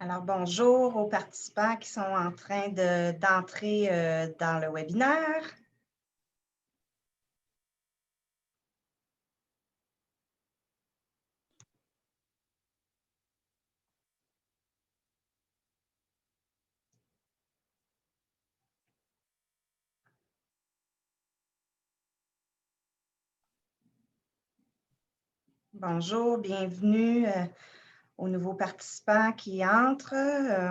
Alors, bonjour aux participants qui sont en train d'entrer dans le webinaire. Bonjour, bienvenue aux nouveaux participants qui entrent.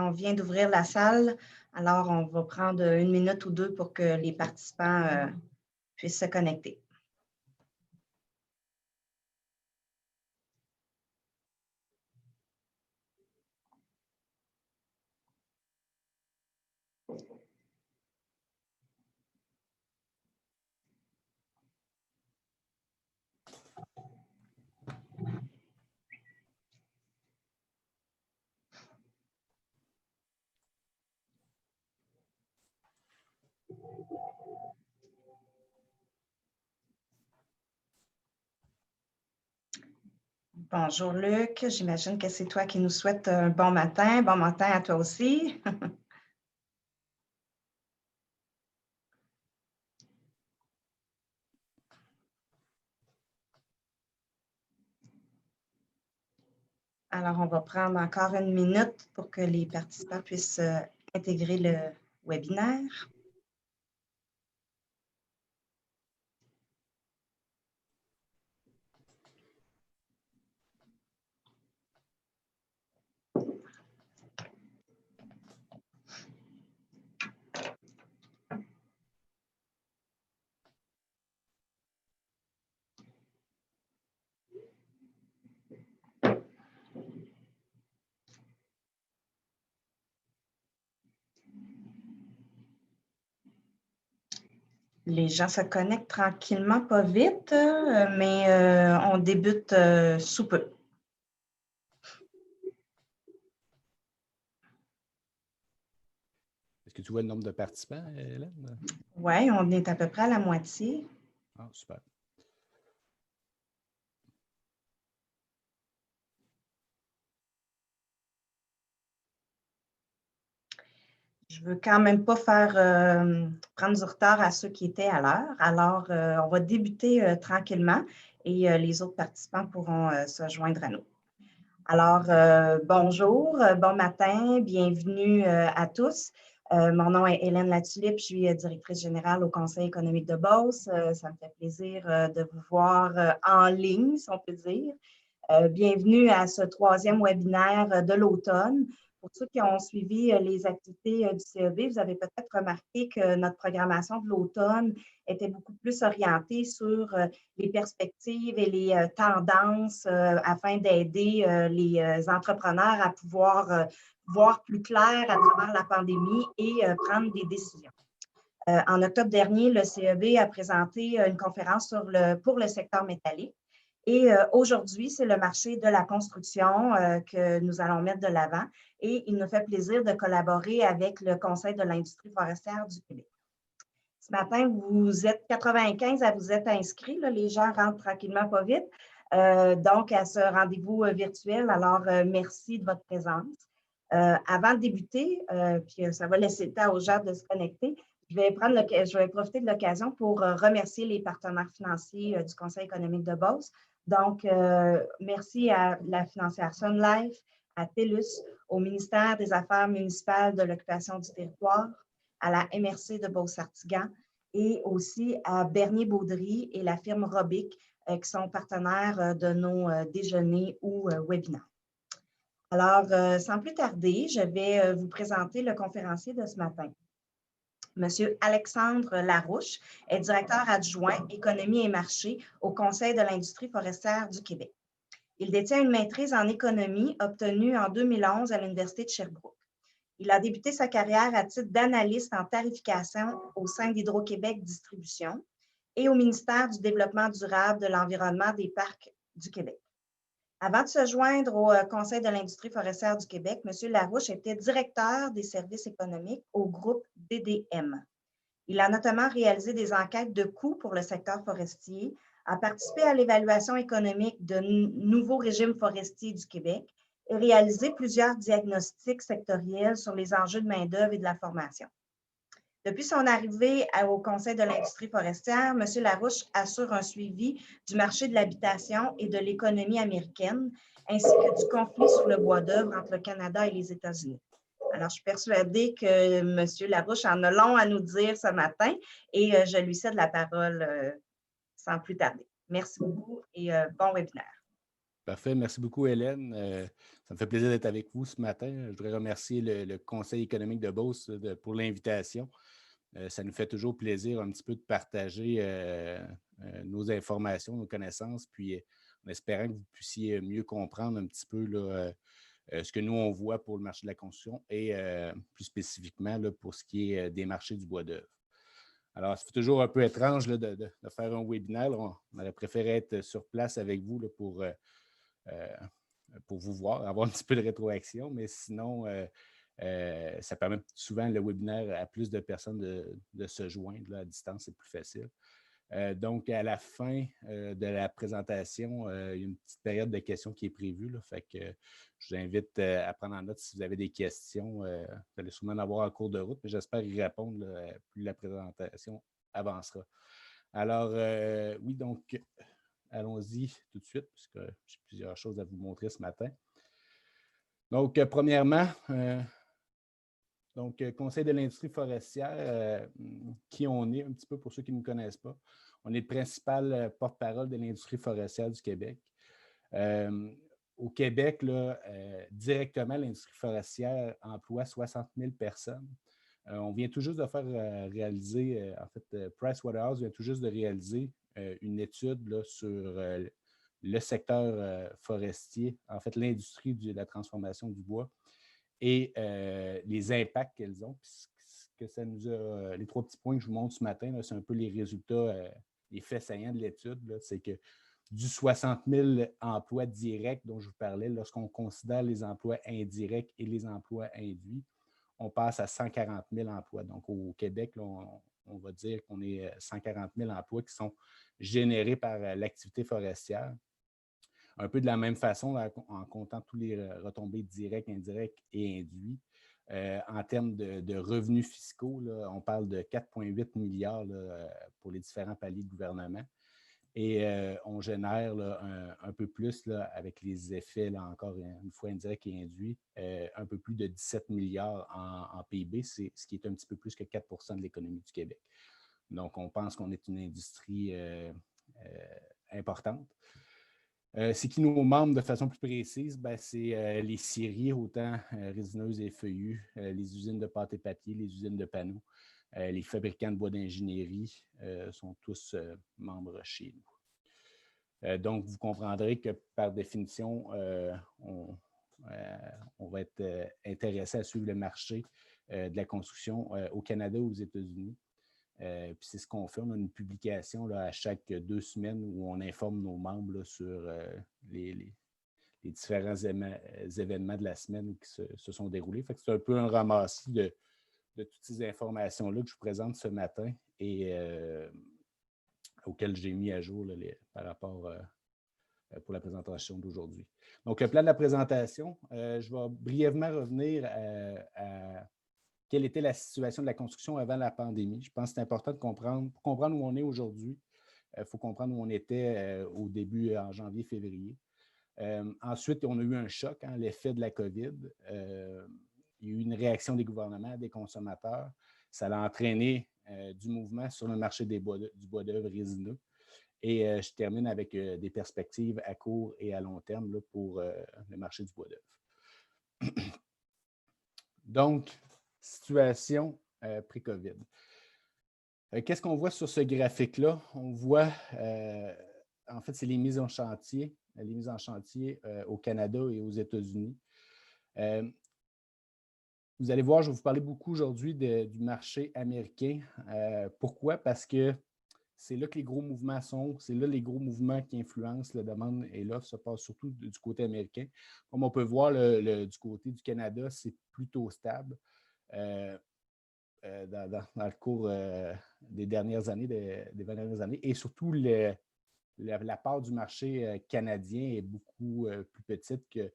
On vient d'ouvrir la salle, alors on va prendre 1 minute ou 2 pour que les participants puissent se connecter. Bonjour Luc, j'imagine que c'est toi qui nous souhaites un bon matin. Bon matin à toi aussi. Alors, on va prendre encore 1 minute pour que les participants puissent intégrer le webinaire. Les gens se connectent tranquillement, pas vite, mais on débute sous peu. Est-ce que tu vois le nombre de participants, Hélène? Oui, on est à peu près à la moitié. Ah, super. Je veux quand même pas prendre du retard à ceux qui étaient à l'heure. Alors, on va débuter tranquillement et les autres participants pourront se joindre à nous. Alors, bonjour, bon matin, bienvenue à tous. Mon nom est Hélène Latulippe, je suis directrice générale au Conseil économique de Beauce. Ça me fait plaisir de vous voir en ligne, si on peut dire. Bienvenue à ce 3e webinaire de l'automne. Pour ceux qui ont suivi les activités du CEB, vous avez peut-être remarqué que notre programmation de l'automne était beaucoup plus orientée sur les perspectives et les tendances afin d'aider les entrepreneurs à pouvoir voir plus clair à travers la pandémie et prendre des décisions. En octobre dernier, le CEB a présenté une conférence pour le secteur métallique. Et aujourd'hui, c'est le marché de la construction que nous allons mettre de l'avant et il nous fait plaisir de collaborer avec le Conseil de l'industrie forestière du Québec. Ce matin, vous êtes 95 à vous être inscrits. Là, les gens rentrent tranquillement, pas vite. Donc, à ce rendez-vous virtuel, alors merci de votre présence. Avant de débuter, puis ça va laisser le temps aux gens de se connecter, je vais profiter de l'occasion pour remercier les partenaires financiers du Conseil économique de Beauce. Donc, merci à la financière Sun Life, à TELUS, au ministère des Affaires municipales de l'occupation du territoire, à la MRC de Beauce-Artigan et aussi à Bernier-Baudry et la firme Robic qui sont partenaires de nos déjeuners ou webinaires. Alors, sans plus tarder, je vais vous présenter le conférencier de ce matin. Monsieur Alexandre Larouche est directeur adjoint économie et marché au Conseil de l'industrie forestière du Québec. Il détient une maîtrise en économie obtenue en 2011 à l'Université de Sherbrooke. Il a débuté sa carrière à titre d'analyste en tarification au sein d'Hydro-Québec Distribution et au ministère du Développement durable, de l'Environnement, des Parcs du Québec. Avant de se joindre au Conseil de l'industrie forestière du Québec, M. Larouche était directeur des services économiques au groupe DDM. Il a notamment réalisé des enquêtes de coûts pour le secteur forestier, a participé à l'évaluation économique de nouveaux régimes forestiers du Québec et réaliser plusieurs diagnostics sectoriels sur les enjeux de main-d'œuvre et de la formation. Depuis son arrivée au Conseil de l'industrie forestière, M. Larouche assure un suivi du marché de l'habitation et de l'économie américaine, ainsi que du conflit sur le bois d'œuvre entre le Canada et les États-Unis. Alors, je suis persuadée que M. Larouche en a long à nous dire ce matin et je lui cède la parole sans plus tarder. Merci beaucoup et bon webinaire. Parfait. Merci beaucoup, Hélène. Ça me fait plaisir d'être avec vous ce matin. Je voudrais remercier le Conseil économique de Beauce pour l'invitation. Ça nous fait toujours plaisir un petit peu de partager nos informations, nos connaissances, puis en espérant que vous puissiez mieux comprendre un petit peu là, ce que nous, on voit pour le marché de la construction et plus spécifiquement là, pour ce qui est des marchés du bois d'œuvre. Alors, ça fait toujours un peu étrange là, de faire un webinaire. On aurait préféré être sur place avec vous là, pour vous voir, avoir un petit peu de rétroaction, mais sinon, ça permet souvent le webinaire à plus de personnes de se joindre là, à distance, c'est plus facile. Donc, à la fin de la présentation, il y a une petite période de questions qui est prévue. Là, fait que je vous invite à prendre en note si vous avez des questions. Vous allez sûrement en avoir en cours de route, mais j'espère y répondre là, plus la présentation avancera. Alors, oui, donc, allons-y tout de suite, puisque j'ai plusieurs choses à vous montrer ce matin. Donc, premièrement, Conseil de l'industrie forestière, qui on est un petit peu pour ceux qui ne nous connaissent pas. On est le principal porte-parole de l'industrie forestière du Québec. Au Québec, là, directement, l'industrie forestière emploie 60 000 personnes. On vient tout juste de faire réaliser, en fait, Pricewaterhouse vient tout juste de réaliser une étude là, sur le secteur forestier, en fait, l'industrie de la transformation du bois et les impacts qu'elles ont. Que ça nous a, les 3 petits points que je vous montre ce matin, c'est un peu les résultats, les faits saillants de l'étude. C'est que du 60 000 emplois directs dont je vous parlais, lorsqu'on considère les emplois indirects et les emplois induits, on passe à 140 000 emplois. Donc, au Québec, là, on va dire qu'on est 140 000 emplois qui sont générés par l'activité forestière. Un peu de la même façon, là, en comptant tous les retombées directes, indirectes et induits. En termes de revenus fiscaux, là, on parle de 4,8 milliards là, pour les différents paliers de gouvernement. Et on génère là, un peu plus là, avec les effets, là, encore une fois indirects et induits, un peu plus de 17 milliards en PIB, c'est ce qui est un petit peu plus que 4 % de l'économie du Québec. Donc, on pense qu'on est une industrie importante. C'est qui nos membres de façon plus précise? Ben, c'est les scieries, autant résineuses et feuillues, les usines de pâte et papier, les usines de panneaux, les fabricants de bois d'ingénierie sont tous membres chez nous. Donc, vous comprendrez que par définition, on va être intéressé à suivre le marché de la construction au Canada ou aux États-Unis. Puis c'est ce qu'on fait. On a une publication là, à chaque 2 semaines où on informe nos membres là, sur les différents événements de la semaine qui se sont déroulés. Fait que c'est un peu un ramassis de toutes ces informations-là que je vous présente ce matin et auxquelles j'ai mis à jour là, par rapport pour la présentation d'aujourd'hui. Donc, le plan de la présentation, je vais brièvement revenir à quelle était la situation de la construction avant la pandémie. Je pense que c'est important de comprendre. Pour comprendre où on est aujourd'hui, il faut comprendre où on était au début, en janvier-février. Ensuite, on a eu un choc, hein, l'effet de la COVID. Il y a eu une réaction des gouvernements, des consommateurs. Ça a entraîné du mouvement sur le marché du bois d'œuvre résineux. Et je termine avec des perspectives à court et à long terme là, pour le marché du bois d'œuvre. Donc, situation pré-COVID. Qu'est-ce qu'on voit sur ce graphique-là? On voit, en fait, c'est les mises en chantier au Canada et aux États-Unis. Vous allez voir, je vais vous parler beaucoup aujourd'hui du marché américain. Pourquoi? Parce que c'est là que les gros mouvements sont, c'est là les gros mouvements qui influencent la demande et l'offre se passe surtout du côté américain. Comme on peut voir, du côté du Canada, c'est plutôt stable. Dans le cours des dernières années, et surtout la part du marché canadien est beaucoup plus petite que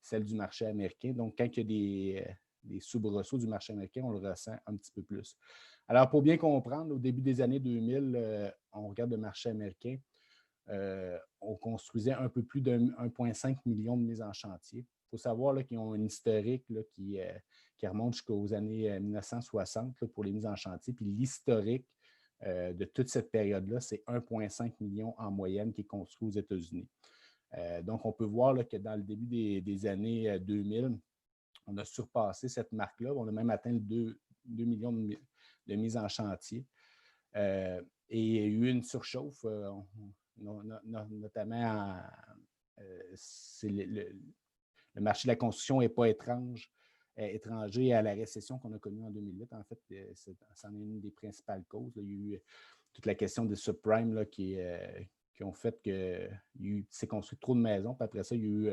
celle du marché américain. Donc, quand il y a des soubresauts du marché américain, on le ressent un petit peu plus. Alors, pour bien comprendre, au début des années 2000, on regarde le marché américain, on construisait un peu plus de 1,5 million de mises en chantier. Il faut savoir qu'ils ont un historique qui remonte jusqu'aux années 1960 pour les mises en chantier. Puis l'historique de toute cette période-là, c'est 1,5 million en moyenne qui est construit aux États-Unis. Donc, on peut voir que dans le début des années 2000, on a surpassé cette marque-là. On a même atteint le 2 millions de mises en chantier. Et il y a eu une surchauffe, notamment le marché de la construction n'est pas étranger à la récession qu'on a connue en 2008. En fait, c'en est une des principales causes. Là. Il y a eu toute la question des subprimes là, qui ont fait qu'il s'est construit trop de maisons. Puis après ça, il y a eu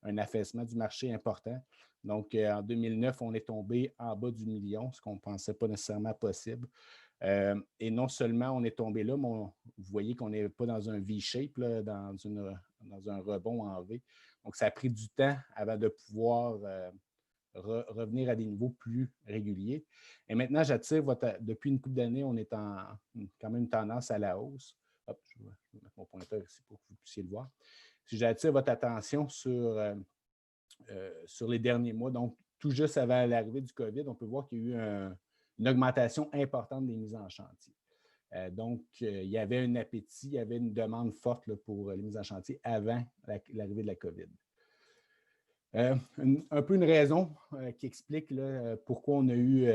un affaissement du marché important. Donc, en 2009, on est tombé en bas du million, ce qu'on ne pensait pas nécessairement possible. Et non seulement on est tombé là, mais vous voyez qu'on n'est pas dans un V-shape, là, dans un rebond en V. Donc, ça a pris du temps avant de pouvoir revenir à des niveaux plus réguliers. Et maintenant, depuis une couple d'années, on est quand même une tendance à la hausse. Hop, je vais mettre mon pointeur ici pour que vous puissiez le voir. Si j'attire votre attention sur les derniers mois, donc tout juste avant l'arrivée du COVID, on peut voir qu'il y a eu une augmentation importante des mises en chantier. Donc, il y avait un appétit, il y avait une demande forte là, pour les mises en chantier avant l'arrivée de la COVID. Un peu une raison qui explique là, pourquoi on a eu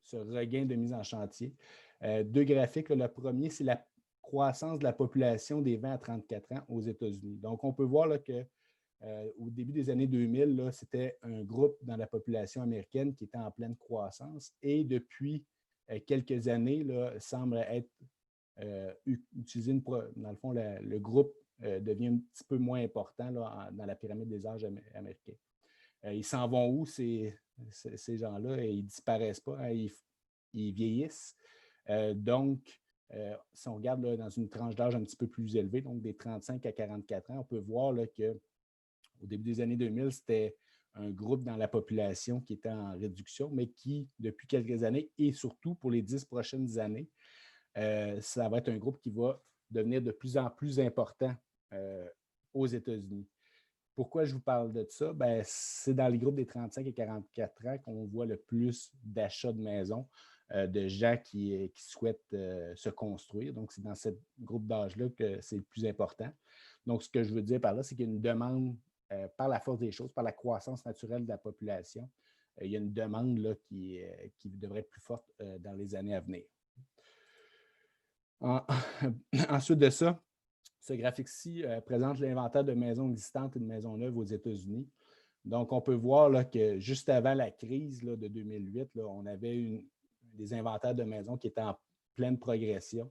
ce regain de mise en chantier. Deux graphiques. Là, le premier, c'est la croissance de la population des 20 à 34 ans aux États-Unis. Donc, on peut voir là, qu'au début des années 2000, là, c'était un groupe dans la population américaine qui était en pleine croissance et depuis quelques années, là, semble être utilisé, dans le fond, le groupe devient un petit peu moins important là, dans la pyramide des âges américains. Ils s'en vont où, ces gens-là? Ils ne disparaissent pas, hein, ils vieillissent. Donc, si on regarde là, dans une tranche d'âge un petit peu plus élevée, donc des 35 à 44 ans, on peut voir là, qu'au début des années 2000, c'était un groupe dans la population qui était en réduction, mais qui, depuis quelques années, et surtout pour les 10 prochaines années, ça va être un groupe qui va devenir de plus en plus important aux États-Unis. Pourquoi je vous parle de ça? Ben, c'est dans les groupes des 35 et 44 ans qu'on voit le plus d'achats de maisons, de gens qui souhaitent se construire. Donc, c'est dans ce groupe d'âge-là que c'est le plus important. Donc, ce que je veux dire par là, c'est qu'il y a une demande par la force des choses, par la croissance naturelle de la population. Il y a une demande là, qui devrait être plus forte dans les années à venir. Ensuite de ça, ce graphique-ci présente l'inventaire de maisons existantes et de maisons neuves aux États-Unis. Donc, on peut voir là, que juste avant la crise là, de 2008, là, on avait des inventaires de maisons qui étaient en pleine progression.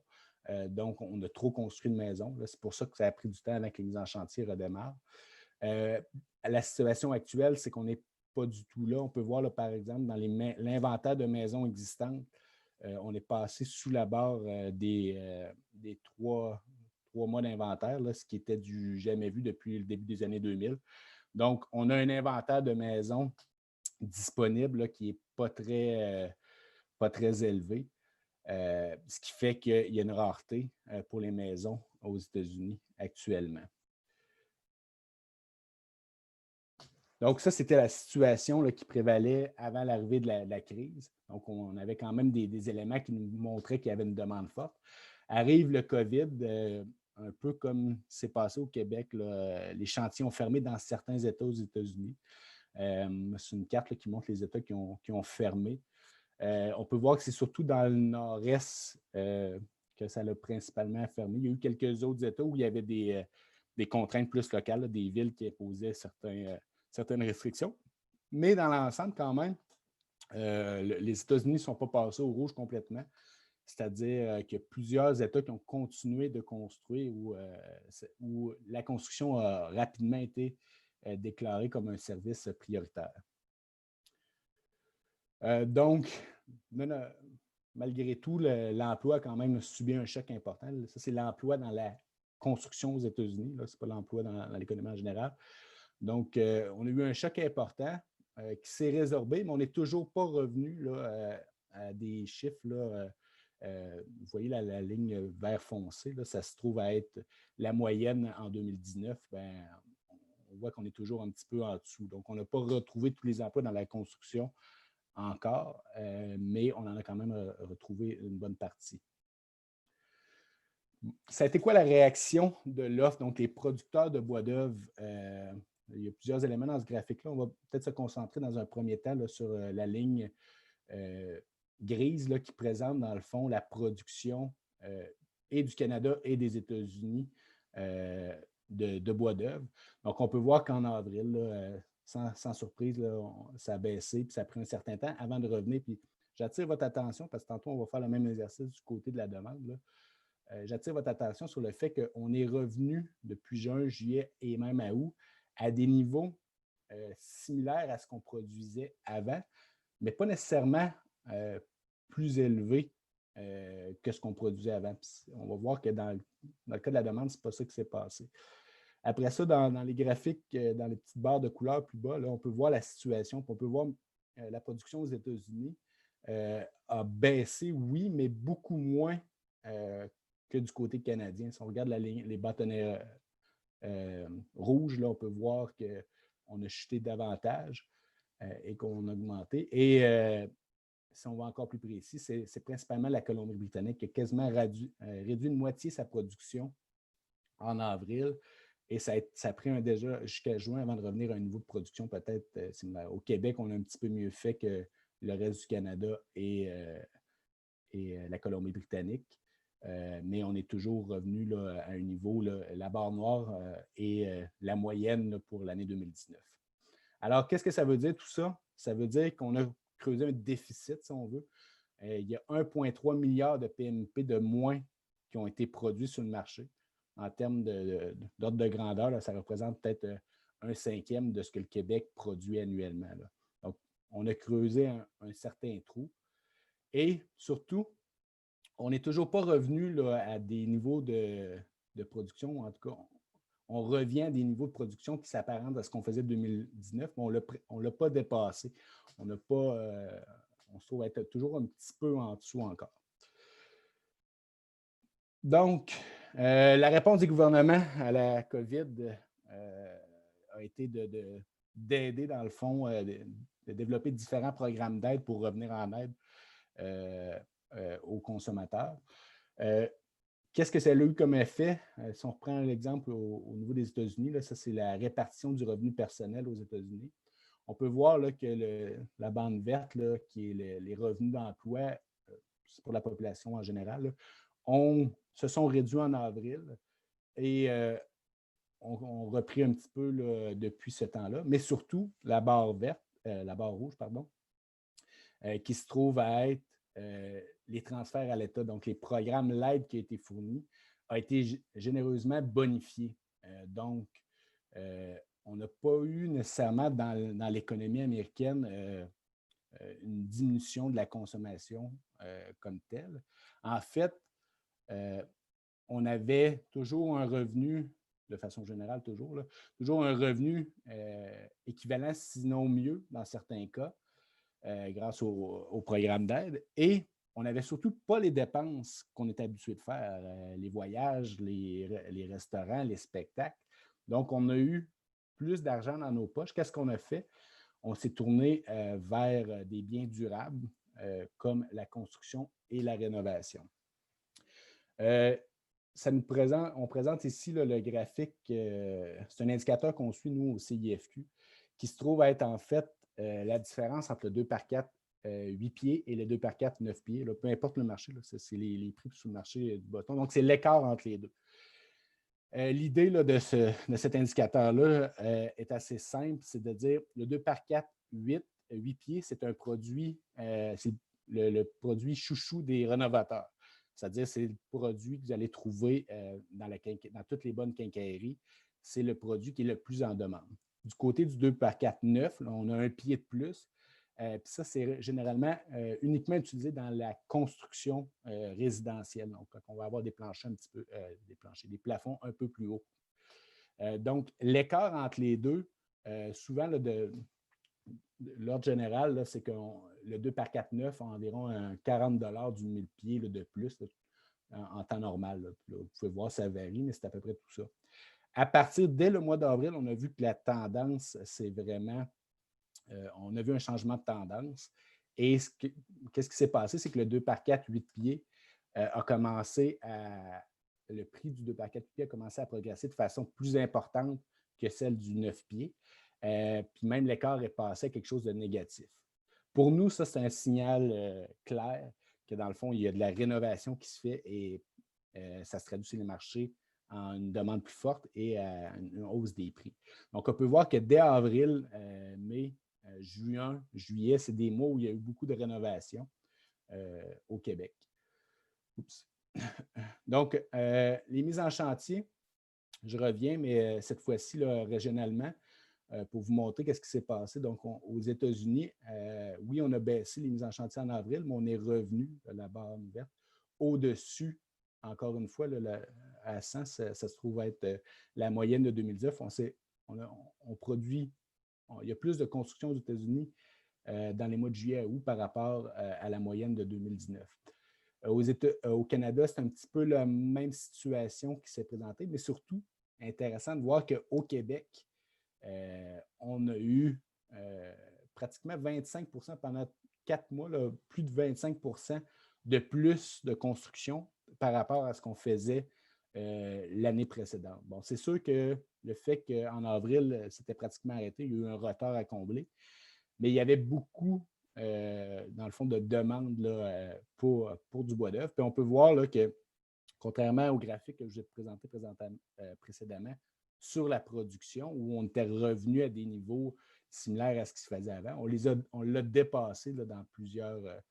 Donc, on a trop construit de maisons. C'est pour ça que ça a pris du temps avant que les mises en chantier redémarrent. La situation actuelle, c'est qu'on n'est pas du tout là. On peut voir, là, par exemple, dans l'inventaire de maisons existantes, on est passé sous la barre des 3 mois d'inventaire, là, ce qui était du jamais vu depuis le début des années 2000. Donc, on a un inventaire de maisons disponible là, qui n'est pas très élevé, ce qui fait qu'il y a une rareté pour les maisons aux États-Unis actuellement. Donc, ça, c'était la situation là, qui prévalait avant l'arrivée de la crise. Donc, on avait quand même des éléments qui nous montraient qu'il y avait une demande forte. Arrive le COVID, un peu comme c'est passé au Québec, là, les chantiers ont fermé dans certains États aux États-Unis. C'est une carte là, qui montre les États qui ont fermé. On peut voir que c'est surtout dans le nord-est que ça l'a principalement fermé. Il y a eu quelques autres États où il y avait des contraintes plus locales, là, des villes qui imposaient certaines restrictions. Mais dans l'ensemble, quand même, les États-Unis ne sont pas passés au rouge complètement. C'est-à-dire qu'il y a plusieurs États qui ont continué de construire où la construction a rapidement été déclarée comme un service prioritaire. Donc, malgré tout, l'emploi a quand même subi un choc important. Ça, c'est l'emploi dans la construction aux États-Unis. Ce n'est pas l'emploi dans l'économie en général. Donc, on a eu un choc important qui s'est résorbé, mais on n'est toujours pas revenu là, à des chiffres. Là, vous voyez la ligne vert foncé, là, ça se trouve à être la moyenne en 2019. Ben, on voit qu'on est toujours un petit peu en dessous. Donc, on n'a pas retrouvé tous les emplois dans la construction encore, mais on en a quand même retrouvé une bonne partie. Ça a été quoi la réaction de l'offre? Donc, les producteurs de bois d'œuvre, il y a plusieurs éléments dans ce graphique-là. On va peut-être se concentrer dans un premier temps là, sur la ligne grise là, qui présente, dans le fond, la production et du Canada et des États-Unis de bois d'œuvre. Donc, on peut voir qu'en avril, là, sans surprise, là, ça a baissé, puis ça a pris un certain temps avant de revenir. Puis j'attire votre attention, parce que tantôt, on va faire le même exercice du côté de la demande. Là. J'attire votre attention sur le fait qu'on est revenu depuis juin, juillet et même à août à des niveaux similaires à ce qu'on produisait avant, mais pas nécessairement plus élevés que ce qu'on produisait avant. Puis on va voir que dans le cas de la demande, ce n'est pas ça qui s'est passé. Après ça, dans les graphiques, dans les petites barres de couleur plus bas, là, on peut voir la situation. Puis on peut voir la production aux États-Unis a baissé, oui, mais beaucoup moins que du côté canadien. Si on regarde les bâtonnets rouges, là, on peut voir qu'on a chuté davantage et qu'on a augmenté. Et si on va encore plus précis, c'est principalement la Colombie-Britannique qui a quasiment réduit de moitié sa production en avril. Et ça a pris déjà jusqu'à juin avant de revenir à un niveau de production peut-être similaire. Au Québec, on a un petit peu mieux fait que le reste du Canada et la Colombie-Britannique. Mais on est toujours revenu là, à un niveau, là, la barre noire et la moyenne là, pour l'année 2019. Alors, qu'est-ce que ça veut dire tout ça? Ça veut dire qu'on a creusé un déficit, si on veut. Il y a 1,3 milliard de PMP de moins qui ont été produits sur le marché. En termes d'ordre de grandeur, là, ça représente peut-être un cinquième de ce que le Québec produit annuellement. Là. Donc, on a creusé un certain trou. Et surtout, on n'est toujours pas revenu là, à des niveaux de production. En tout cas, on revient à des niveaux de production qui s'apparentent à ce qu'on faisait en 2019, mais on ne l'a pas dépassé. On se trouve être toujours un petit peu en dessous encore. Donc, la réponse du gouvernement à la COVID a été d'aider, dans le fond, de développer différents programmes d'aide pour revenir en aide aux consommateurs. Qu'est-ce que ça a eu comme effet? Si on reprend l'exemple au niveau des États-Unis, là, ça, c'est la répartition du revenu personnel aux États-Unis. On peut voir là, que la bande verte, là, qui est les revenus d'emploi, c'est pour la population en général, là, se sont réduits en avril et ont repris un petit peu là, depuis ce temps-là. Mais surtout, la barre rouge, pardon, qui se trouve à être les transferts à l'État, donc les programmes, l'aide qui a été fournie, a été généreusement bonifiée. Donc, on n'a pas eu nécessairement dans l'économie américaine une diminution de la consommation comme telle. En fait, on avait toujours un revenu, de façon générale toujours, là, toujours un revenu équivalent, sinon mieux, dans certains cas, grâce au programme d'aide. Et on n'avait surtout pas les dépenses qu'on est habitué de faire, les voyages, les restaurants, les spectacles. Donc, on a eu plus d'argent dans nos poches. Qu'est-ce qu'on a fait? On s'est tourné vers des biens durables comme la construction et la rénovation. On présente ici là, le graphique, c'est un indicateur qu'on suit, nous, au CIFQ, qui se trouve à être en fait la différence entre le 2x4 8 pieds et le 2x4 9 pieds. Là, peu importe le marché, là, c'est les prix sur le marché du bâton. Donc, c'est l'écart entre les deux. L'idée là, de cet indicateur-là est assez simple, c'est de dire le 2x4 8 pieds, c'est un produit, c'est le produit chouchou des rénovateurs. C'est-à-dire c'est le produit que vous allez trouver dans toutes les bonnes quincailleries. C'est le produit qui est le plus en demande. Du côté du 2x4 9, là, on a un pied de plus. Puis ça, c'est généralement uniquement utilisé dans la construction résidentielle. Donc, on va avoir des planchers un petit peu, des plafonds un peu plus hauts. Donc, l'écart entre les deux souvent, là, l'ordre général, c'est que le 2 par 4 neuf a environ 40 du 1000 pieds là, de plus là, en temps normal. Là. Vous pouvez voir, ça varie, mais c'est à peu près tout ça. À partir, dès le mois d'avril, on a vu que la tendance, c'est vraiment, on a vu un changement de tendance. Et qu'est-ce qui s'est passé? C'est que le 2 par 4, 8 pieds a commencé le prix du 2 par 4 pieds a commencé à progresser de façon plus importante que celle du 9 pieds. Puis même l'écart est passé à quelque chose de négatif. Pour nous, ça, c'est un signal clair que dans le fond, il y a de la rénovation qui se fait et ça se traduit sur les marchés en une demande plus forte et à une hausse des prix. Donc, on peut voir que dès avril, mai, juin, juillet, c'est des mois où il y a eu beaucoup de rénovation au Québec. Oups. Donc, les mises en chantier, je reviens, mais cette fois-ci, là, régionalement, pour vous montrer qu'est-ce qui s'est passé. Donc, aux États-Unis, oui, on a baissé les mises en chantier en avril, mais on est revenu, la barre verte, au-dessus, encore une fois, là, à 100, ça se trouve être la moyenne de 2019. On produit, il y a plus de construction aux États-Unis dans les mois de juillet à août par rapport à la moyenne de 2019. Au Canada, c'est un petit peu la même situation qui s'est présentée, mais surtout, intéressant de voir qu'au Québec, on a eu pratiquement 25 pendant 4 mois, là, plus de 25 de plus de construction par rapport à ce qu'on faisait l'année précédente. Bon, c'est sûr que le fait qu'en avril, c'était pratiquement arrêté, il y a eu un retard à combler, mais il y avait beaucoup, dans le fond, de demandes là, pour du bois d'œuvre. Puis on peut voir là, que, contrairement au graphique que je vous ai présenté précédemment, sur la production, où on était revenu à des niveaux similaires à ce qui se faisait avant, on l'a dépassé là, dans plusieurs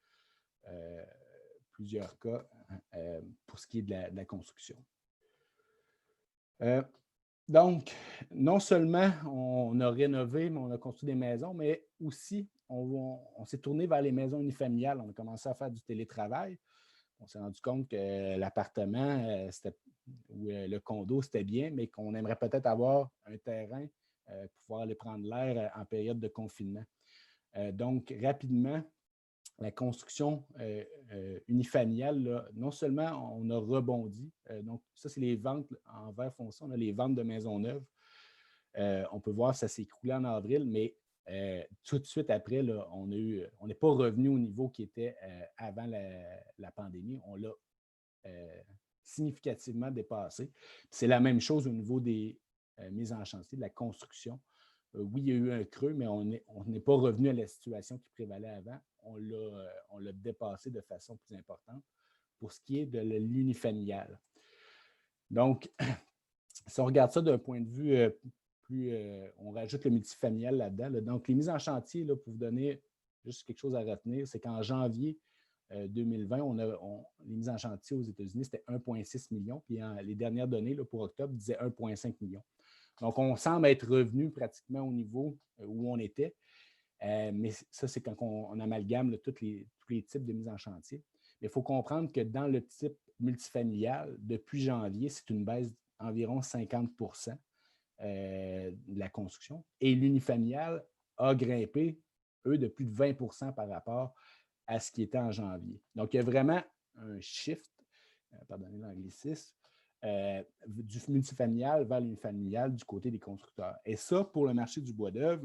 cas pour ce qui est de la construction. Donc, non seulement on a rénové, mais on a construit des maisons, mais aussi on s'est tourné vers les maisons unifamiliales. On a commencé à faire du télétravail. On s'est rendu compte que l'appartement ou le condo, c'était bien, mais qu'on aimerait peut-être avoir un terrain pour pouvoir aller prendre l'air en période de confinement. Donc, rapidement, la construction unifamiliale, là, non seulement on a rebondi, donc ça, c'est les ventes en vert foncé, on a les ventes de maisons neuves. On peut voir que ça s'est écroulé en avril, mais tout de suite après, là, on n'est pas revenu au niveau qui était avant la pandémie. On l'a significativement dépassé. C'est la même chose au niveau des mises en chantier, de la construction. Oui, il y a eu un creux, mais on n'est pas revenu à la situation qui prévalait avant. On l'a dépassé de façon plus importante pour ce qui est de l'unifamilial. Donc, si on regarde ça d'un point de vue on rajoute le multifamilial là-dedans. Là. Donc, les mises en chantier, là, pour vous donner juste quelque chose à retenir, c'est qu'en janvier 2020, les mises en chantier aux États-Unis, c'était 1,6 million. Puis les dernières données là, pour octobre disaient 1,5 million. Donc, on semble être revenu pratiquement au niveau où on était. Mais ça, c'est quand on amalgame là, tous les types de mise en chantier. Mais il faut comprendre que dans le type multifamilial, depuis janvier, c'est une baisse d'environ 50 de la construction. Et l'unifamilial a grimpé, eux, de plus de 20 par rapport à ce qui était en janvier. Donc, il y a vraiment un shift, pardonnez l'anglicisme, du multifamilial vers l'unifamilial du côté des constructeurs. Et ça, pour le marché du bois d'œuvre,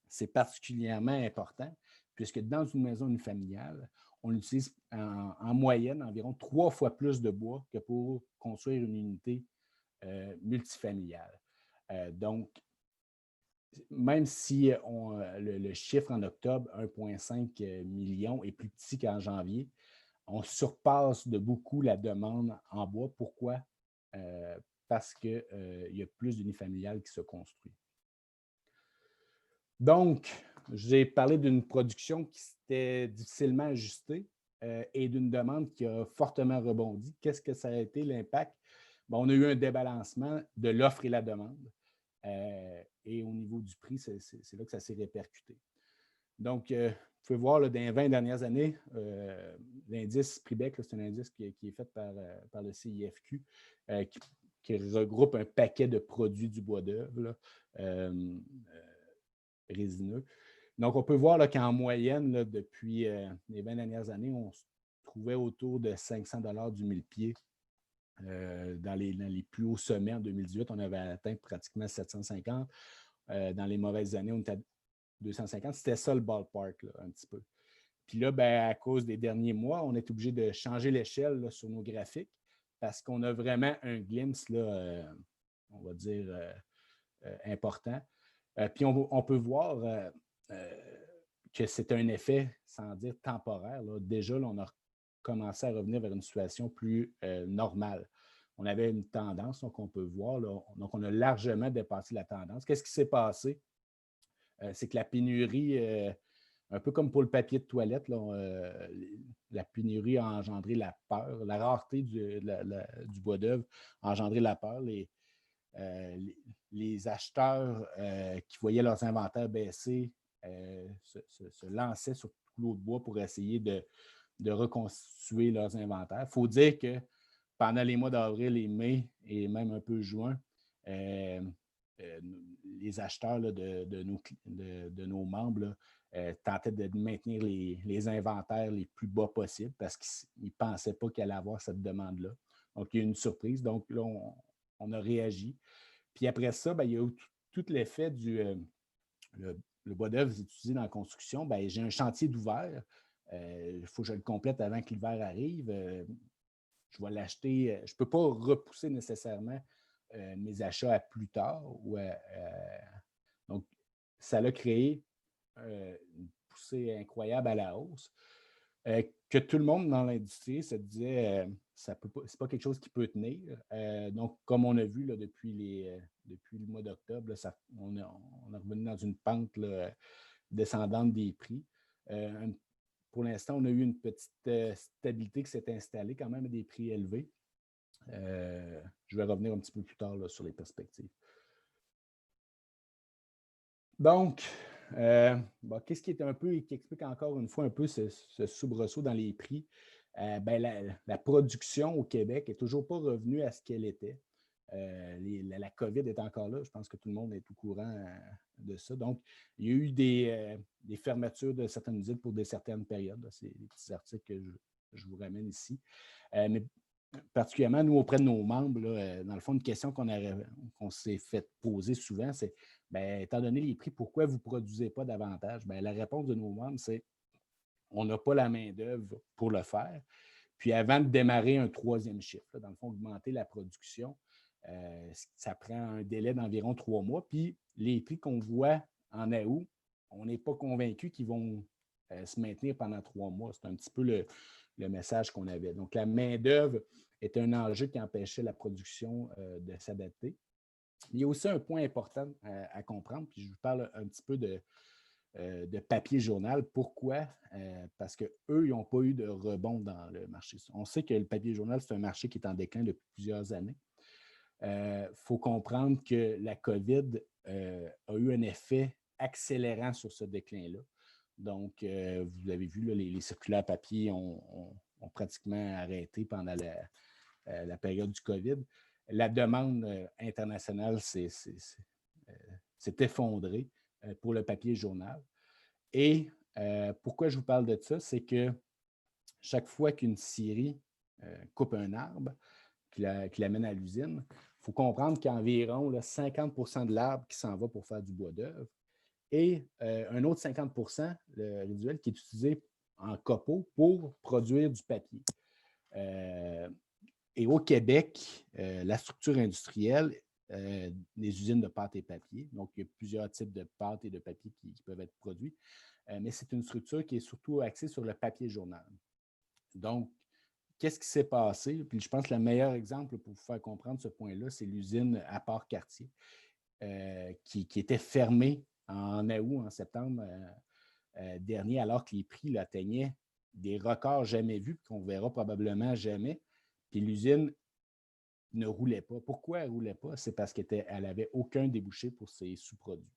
c'est particulièrement important, puisque dans une maison unifamiliale, on utilise en moyenne environ 3 fois plus de bois que pour construire une unité multifamiliale. Donc, même si le chiffre en octobre, 1,5 million, est plus petit qu'en janvier, on surpasse de beaucoup la demande en bois. Pourquoi? Parce qu'il y a plus d'unifamiliales qui se construit. Donc, j'ai parlé d'une production qui s'était difficilement ajustée et d'une demande qui a fortement rebondi. Qu'est-ce que ça a été l'impact? Bon, on a eu un débalancement de l'offre et la demande. Et au niveau du prix, c'est là que ça s'est répercuté. Donc, vous pouvez voir, là, dans les 20 dernières années, l'indice Pribec, c'est un indice qui est fait par le CIFQ, qui regroupe un paquet de produits du bois d'œuvre. résineux. Donc, on peut voir là, qu'en moyenne, là, depuis les 20 dernières années, on se trouvait autour de 500 $ du mille-pieds. Dans les plus hauts sommets en 2018, on avait atteint pratiquement 750. Dans les mauvaises années, on était à 250. C'était ça le ballpark, là, un petit peu. Puis là, ben, à cause des derniers mois, on est obligé de changer l'échelle là, sur nos graphiques parce qu'on a vraiment un glimpse, là, on va dire, important. Puis on peut voir que c'est un effet, sans dire temporaire. Là. Déjà, là, on a commencé à revenir vers une situation plus normale. On avait une tendance, donc on peut voir, là, donc on a largement dépassé la tendance. Qu'est-ce qui s'est passé? C'est que la pénurie, un peu comme pour le papier de toilette, là, la pénurie a engendré la peur. La rareté du bois d'œuvre a engendré la peur. Les acheteurs qui voyaient leurs inventaires baisser se lançaient sur tout l'eau de bois pour essayer de reconstituer leurs inventaires. Il faut dire que pendant les mois d'avril et mai, et même un peu juin, les acheteurs là, de nos membres là, tentaient de maintenir les inventaires les plus bas possibles parce qu'ils ne pensaient pas qu'il allait avoir cette demande-là. Donc, il y a eu une surprise. Donc, là, on a réagi. Puis après ça, ben, il y a eu tout l'effet du le bois d'œuvre utilisé dans la construction. Ben, j'ai un chantier d'ouvert. Il faut que je le complète avant que l'hiver arrive. Je vais l'acheter. Je ne peux pas repousser nécessairement mes achats à plus tard. Donc, ça a créé une poussée incroyable à la hausse. Que tout le monde dans l'industrie se disait c'est pas quelque chose qui peut tenir. Donc, comme on a vu là, depuis le mois d'octobre, là, on est revenu dans une pente là, descendante des prix. Pour l'instant, on a eu une petite stabilité qui s'est installée quand même à des prix élevés. Je vais revenir un petit peu plus tard là, sur les perspectives. Donc, qu'est-ce qui est qui explique encore une fois un peu ce soubresaut dans les prix? La production au Québec n'est toujours pas revenue à ce qu'elle était. La COVID est encore là. Je pense que tout le monde est au courant de ça. Donc, il y a eu des fermetures de certaines usines pour certaines périodes. C'est des petits articles que je vous ramène ici. Mais particulièrement, nous, auprès de nos membres, là, dans le fond, une question qu'on s'est fait poser souvent, c'est étant donné les prix, pourquoi vous ne produisez pas davantage? La réponse de nos membres, c'est on n'a pas la main-d'œuvre pour le faire. Puis avant de démarrer un troisième chiffre, là, dans le fond, augmenter la production, ça prend un délai d'environ 3 mois. Puis les prix qu'on voit en août, on n'est pas convaincu qu'ils vont se maintenir pendant 3 mois. C'est un petit peu le message qu'on avait. Donc, la main-d'œuvre était un enjeu qui empêchait la production de s'adapter. Il y a aussi un point important à comprendre, puis je vous parle un petit peu de papier journal. Pourquoi? Parce qu'eux, ils n'ont pas eu de rebond dans le marché. On sait que le papier journal, c'est un marché qui est en déclin depuis plusieurs années. Faut comprendre que la COVID a eu un effet accélérant sur ce déclin-là. Donc, vous avez vu, là, les circulaires papier ont pratiquement arrêté pendant la période du COVID. La demande internationale s'est effondrée pour le papier journal. Et pourquoi je vous parle de ça, c'est que chaque fois qu'une scierie coupe un arbre, qui l'amène à l'usine, il faut comprendre qu'environ 50% de l'arbre qui s'en va pour faire du bois d'œuvre et un autre 50%, le résiduel, qui est utilisé en copeaux pour produire du papier. Et au Québec, la structure industrielle, des usines de pâte et papier, donc il y a plusieurs types de pâte et de papier qui peuvent être produits, mais c'est une structure qui est surtout axée sur le papier journal. Donc, qu'est-ce qui s'est passé? Puis je pense que le meilleur exemple pour vous faire comprendre ce point-là, c'est l'usine à Port-Cartier, qui était fermée en août, en septembre dernier, alors que les prix là, atteignaient des records jamais vus, qu'on ne verra probablement jamais. Puis l'usine ne roulait pas. Pourquoi elle ne roulait pas? C'est parce qu'elle n'avait aucun débouché pour ses sous-produits.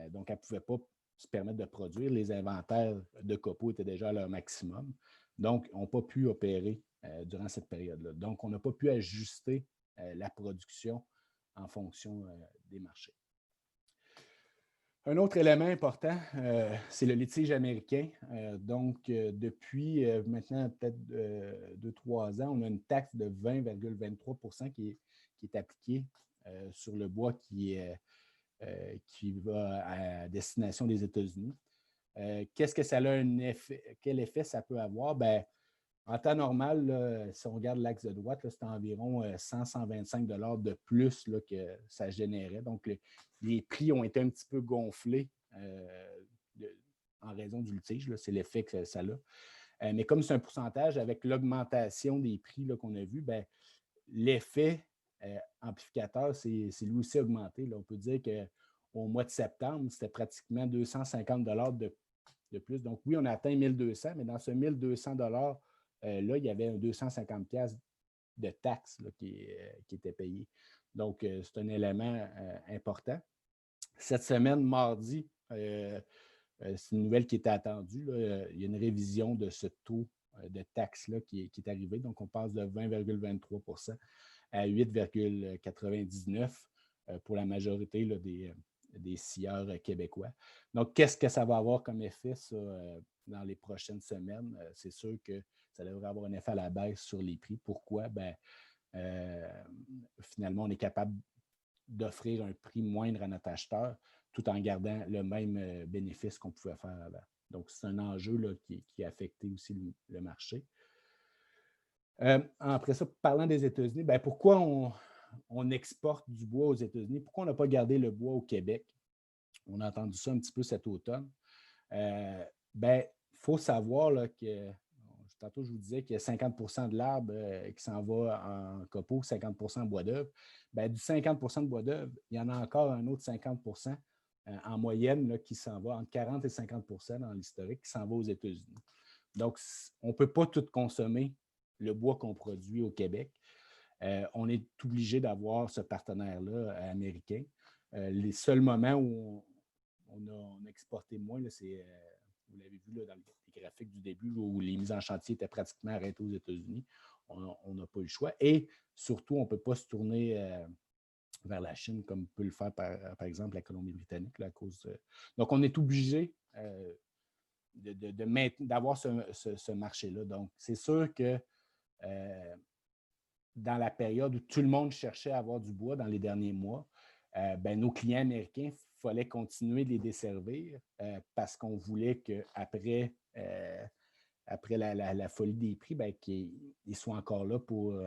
Donc, elle ne pouvait pas se permettre de produire. Les inventaires de copeaux étaient déjà à leur maximum. Donc, ils n'ont pas pu opérer durant cette période-là. Donc, on n'a pas pu ajuster la production en fonction des marchés. Un autre élément important, c'est le litige américain. Depuis maintenant peut-être 2-3 ans, on a une taxe de 20,23 qui est appliquée sur le bois qui va à destination des États-Unis. Qu'est-ce que ça a un effet? Quel effet ça peut avoir? Ben, en temps normal, là, si on regarde l'axe de droite, c'est environ 100-125 $ de plus là, que ça générait. Donc, les prix ont été un petit peu gonflés en raison du litige. C'est l'effet que ça a. Mais comme c'est un pourcentage, avec l'augmentation des prix là, qu'on a vu, ben, l'effet amplificateur, c'est lui aussi augmenté. Là. On peut dire qu'au mois de septembre, c'était pratiquement 250 $ de plus. Donc, oui, on a atteint 1200, mais dans ce 1200 $ là, il y avait un 250 $ de taxes là, qui étaient payées. Donc, c'est un élément important. Cette semaine, mardi, c'est une nouvelle qui était attendue. Là. Il y a une révision de ce taux de taxe-là qui est arrivé. Donc, on passe de 20,23 % à 8,99 % pour la majorité là, des scieurs québécois. Donc, qu'est-ce que ça va avoir comme effet, ça, dans les prochaines semaines? C'est sûr que ça devrait avoir un effet à la baisse sur les prix. Pourquoi? Ben, finalement, on est capable d'offrir un prix moindre à notre acheteur tout en gardant le même bénéfice qu'on pouvait faire avant. Donc, c'est un enjeu là, qui a affecté aussi le marché. Après ça, parlant des États-Unis, ben, pourquoi on exporte du bois aux États-Unis? Pourquoi on n'a pas gardé le bois au Québec? On a entendu ça un petit peu cet automne. Il faut savoir là, que, tantôt je vous disais qu'il y a 50 % de l'arbre qui s'en va en copeaux, 50 % en bois d'œuvre. Ben, du 50 % de bois d'œuvre, il y en a encore un autre 50 % en moyenne là, qui s'en va, entre 40 et 50 % dans l'historique, qui s'en va aux États-Unis. Donc, on ne peut pas tout consommer le bois qu'on produit au Québec. On est obligé d'avoir ce partenaire-là américain. Les seuls moments où on a exporté moins, là, c'est, vous l'avez vu là, dans les graphiques du début, là, où les mises en chantier étaient pratiquement arrêtées aux États-Unis. On n'a pas eu le choix. Et surtout, on ne peut pas se tourner vers la Chine comme peut le faire, par exemple, la Colombie-Britannique. Là, à cause Donc, on est obligé d'avoir ce marché-là. Donc, c'est sûr que dans la période où tout le monde cherchait à avoir du bois dans les derniers mois, nos clients américains, il fallait continuer de les desservir parce qu'on voulait qu'après après la folie des prix, qu'ils soient encore là pour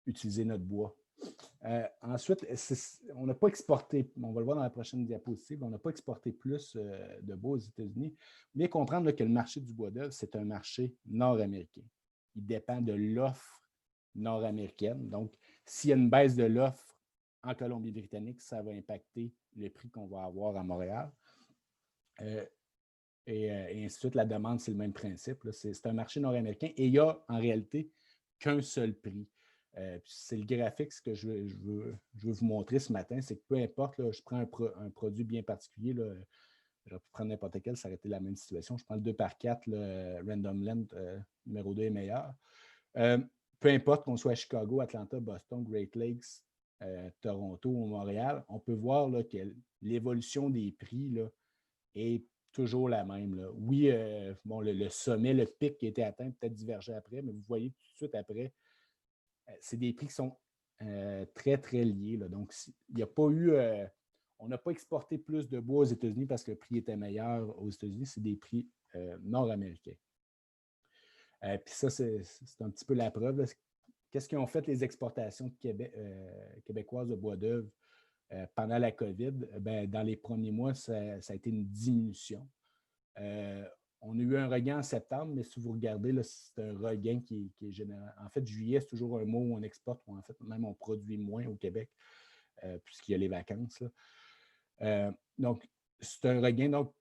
utiliser notre bois. Ensuite, on n'a pas exporté, on va le voir dans la prochaine diapositive, on n'a pas exporté plus de bois aux États-Unis. Bien comprendre là, que le marché du bois d'œuvre, c'est un marché nord-américain. Il dépend de l'offre nord-américaine. Donc, s'il y a une baisse de l'offre en Colombie-Britannique, ça va impacter le prix qu'on va avoir à Montréal. Et ainsi de suite, la demande, c'est le même principe. Là. C'est un marché nord-américain et il n'y a en réalité qu'un seul prix. C'est le graphique que je veux vous montrer ce matin, c'est que peu importe, là, je prends un produit bien particulier, là, j'aurais pu prendre n'importe quel, ça aurait été la même situation. Je prends le 2x4, le Random Length numéro 2 est meilleur. Peu importe qu'on soit à Chicago, Atlanta, Boston, Great Lakes, Toronto ou Montréal, on peut voir là, que l'évolution des prix là, est toujours la même. Là. Oui, le sommet, le pic qui a été atteint, peut-être divergé après, mais vous voyez tout de suite après, c'est des prix qui sont très, très liés. Là. Donc, il n'y a pas eu. On n'a pas exporté plus de bois aux États-Unis parce que le prix était meilleur aux États-Unis. C'est des prix nord-américains. Puis ça, c'est un petit peu la preuve. Là. Qu'est-ce qu'ils ont fait les exportations québécoises de bois d'œuvre pendant la COVID? Dans les premiers mois, ça a été une diminution. On a eu un regain en septembre, mais si vous regardez, là, c'est un regain qui est général. En fait, juillet, c'est toujours un mois où on exporte, ou en fait, même on produit moins au Québec, puisqu'il y a les vacances. Là. Donc, c'est un regain. Donc,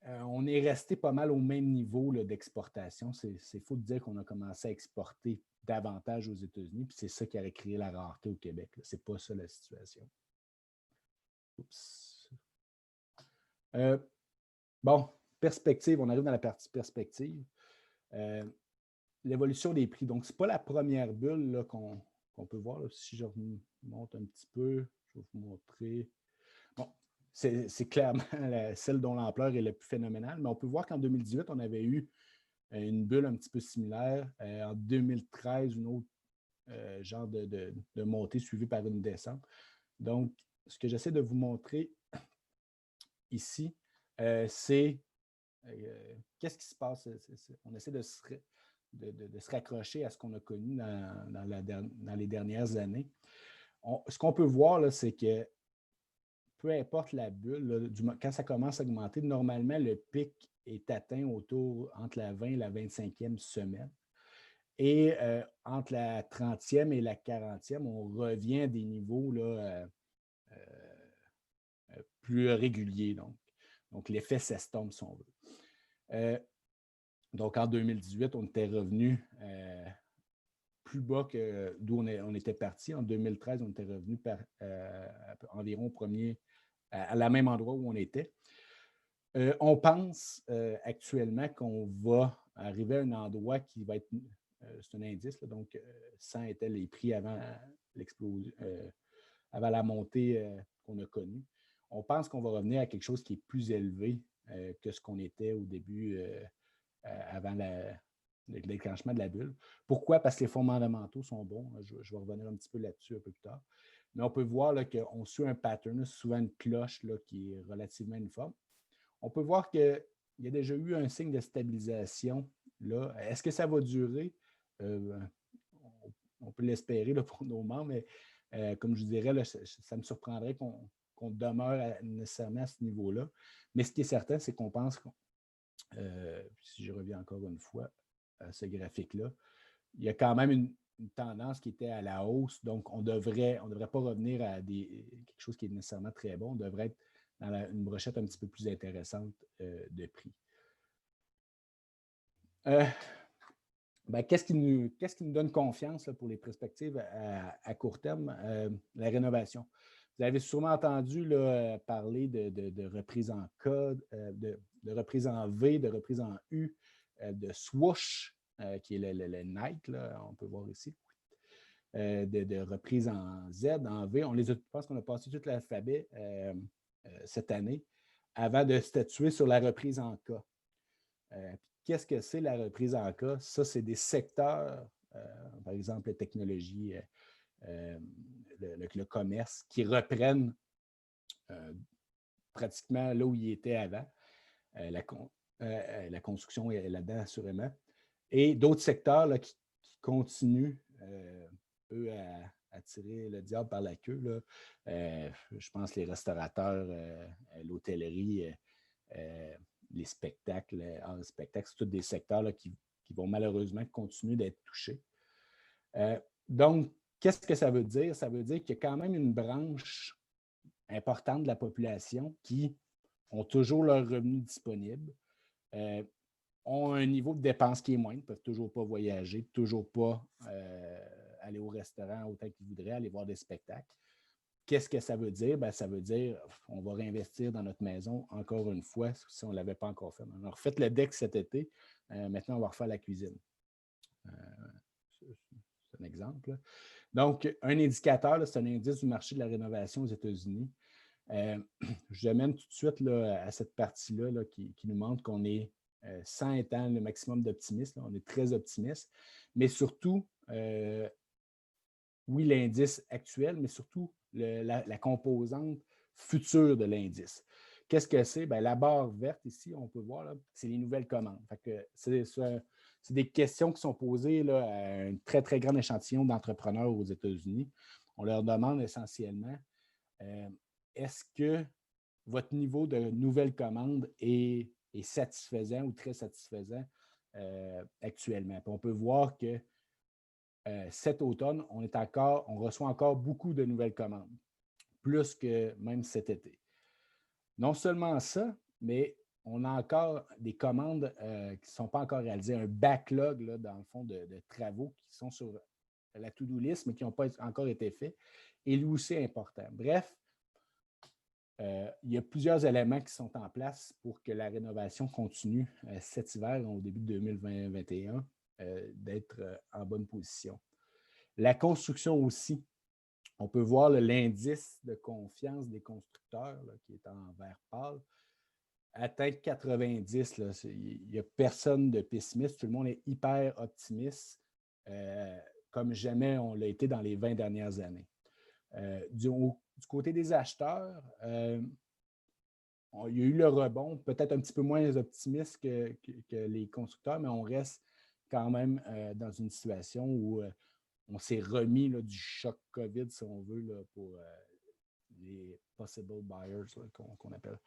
on est resté pas mal au même niveau là, d'exportation. C'est faux de dire qu'on a commencé à exporter davantage aux États-Unis, puis c'est ça qui aurait créé la rareté au Québec. Ce n'est pas ça la situation. Oups. Bon, perspective, on arrive dans la partie perspective. L'évolution des prix. Donc, ce n'est pas la première bulle qu'on peut voir. Là. Si je remonte un petit peu, je vais vous montrer. c'est clairement celle dont l'ampleur est la plus phénoménale, mais on peut voir qu'en 2018, on avait eu une bulle un petit peu similaire. En 2013, une autre genre de montée suivie par une descente. Donc, ce que j'essaie de vous montrer ici, c'est qu'est-ce qui se passe. On essaie de se raccrocher à ce qu'on a connu dans les dernières années. Ce qu'on peut voir, là, c'est que peu importe la bulle, là, quand ça commence à augmenter, normalement, le pic est atteint entre la 20 et la 25e semaine. Et entre la 30e et la 40e, on revient à des niveaux là, plus réguliers. Donc l'effet s'estompe, si on veut. Donc, en 2018, on était revenu plus bas que d'où on était parti. En 2013, on était revenu environ à la même endroit où on était. On pense actuellement qu'on va arriver à un endroit qui va être, c'est un indice, là, donc 100 étaient les prix avant l'explosion, avant la montée qu'on a connue. On pense qu'on va revenir à quelque chose qui est plus élevé que ce qu'on était au début, avant le déclenchement de la bulle. Pourquoi? Parce que les fondamentaux sont bons. Je vais revenir un petit peu là-dessus un peu plus tard. Mais on peut voir là, qu'on suit un pattern, souvent une cloche là, qui est relativement uniforme. On peut voir qu'il y a déjà eu un signe de stabilisation là. Est-ce que ça va durer? On peut l'espérer là, pour nos membres, mais comme je vous dirais, là, ça me surprendrait qu'on demeure nécessairement à ce niveau-là. Mais ce qui est certain, c'est qu'on pense, si je reviens encore une fois à ce graphique-là, il y a quand même une tendance qui était à la hausse. Donc, on ne devrait pas revenir à quelque chose qui est nécessairement très bon. On devrait être dans une brochette un petit peu plus intéressante de prix. Qu'est-ce qui nous donne confiance là, pour les perspectives à court terme? La rénovation. Vous avez sûrement entendu là, parler de reprise en K, de reprise en V, de reprise en U, de swoosh, qui est le Nike, là, on peut voir ici, de reprise en Z, en V. Je pense qu'on a passé tout l'alphabet cette année avant de statuer sur la reprise en K. Qu'est-ce que c'est la reprise en K? Ça, c'est des secteurs, par exemple la technologie, le commerce, qui reprennent pratiquement là où ils étaient avant. La construction est là-dedans, assurément. Et d'autres secteurs là, qui continuent, eux, à tirer le diable par la queue. Là. Je pense les restaurateurs, l'hôtellerie, les spectacles, hors spectacle, c'est tous des secteurs là, qui vont malheureusement continuer d'être touchés. Donc, qu'est-ce que ça veut dire? Ça veut dire qu'il y a quand même une branche importante de la population qui ont toujours leur revenu disponible, ont un niveau de dépense qui est moindre, ne peuvent toujours pas voyager, toujours pas aller au restaurant autant qu'ils voudraient, aller voir des spectacles. Qu'est-ce que ça veut dire? Ça veut dire qu'on va réinvestir dans notre maison encore une fois, si on ne l'avait pas encore fait. On a refait le deck cet été. Maintenant, on va refaire la cuisine. C'est un exemple. Donc, un indicateur, c'est un indice du marché de la rénovation aux États-Unis. Je mène tout de suite là, à cette partie-là là, qui nous montre qu'on est, sans étant le maximum d'optimisme, on est très optimiste, mais surtout, oui, l'indice actuel, mais surtout la composante future de l'indice. Qu'est-ce que c'est? La barre verte ici, on peut voir, là, c'est les nouvelles commandes. C'est des questions qui sont posées là, à un très, très grand échantillon d'entrepreneurs aux États-Unis. On leur demande essentiellement, est-ce que votre niveau de nouvelles commandes est satisfaisant ou très satisfaisant actuellement? Puis on peut voir que cet automne, on reçoit encore beaucoup de nouvelles commandes, plus que même cet été. Non seulement ça, mais on a encore des commandes qui ne sont pas encore réalisées, un backlog, là, dans le fond, de travaux qui sont sur la to-do list, mais qui n'ont pas encore été faits. Et lui aussi est important. Bref, il y a plusieurs éléments qui sont en place pour que la rénovation continue cet hiver, au début de 2021, d'être en bonne position. La construction aussi On peut voir l'indice de confiance des constructeurs, là, qui est en vert pâle, atteint 90. Il n'y a personne de pessimiste. Tout le monde est hyper optimiste, comme jamais on l'a été dans les 20 dernières années. Du côté des acheteurs, il y a eu le rebond, peut-être un petit peu moins optimiste que les constructeurs, mais on reste quand même dans une situation où on s'est remis là, du choc COVID, si on veut, là, pour les possible buyers là, qu'on appelle.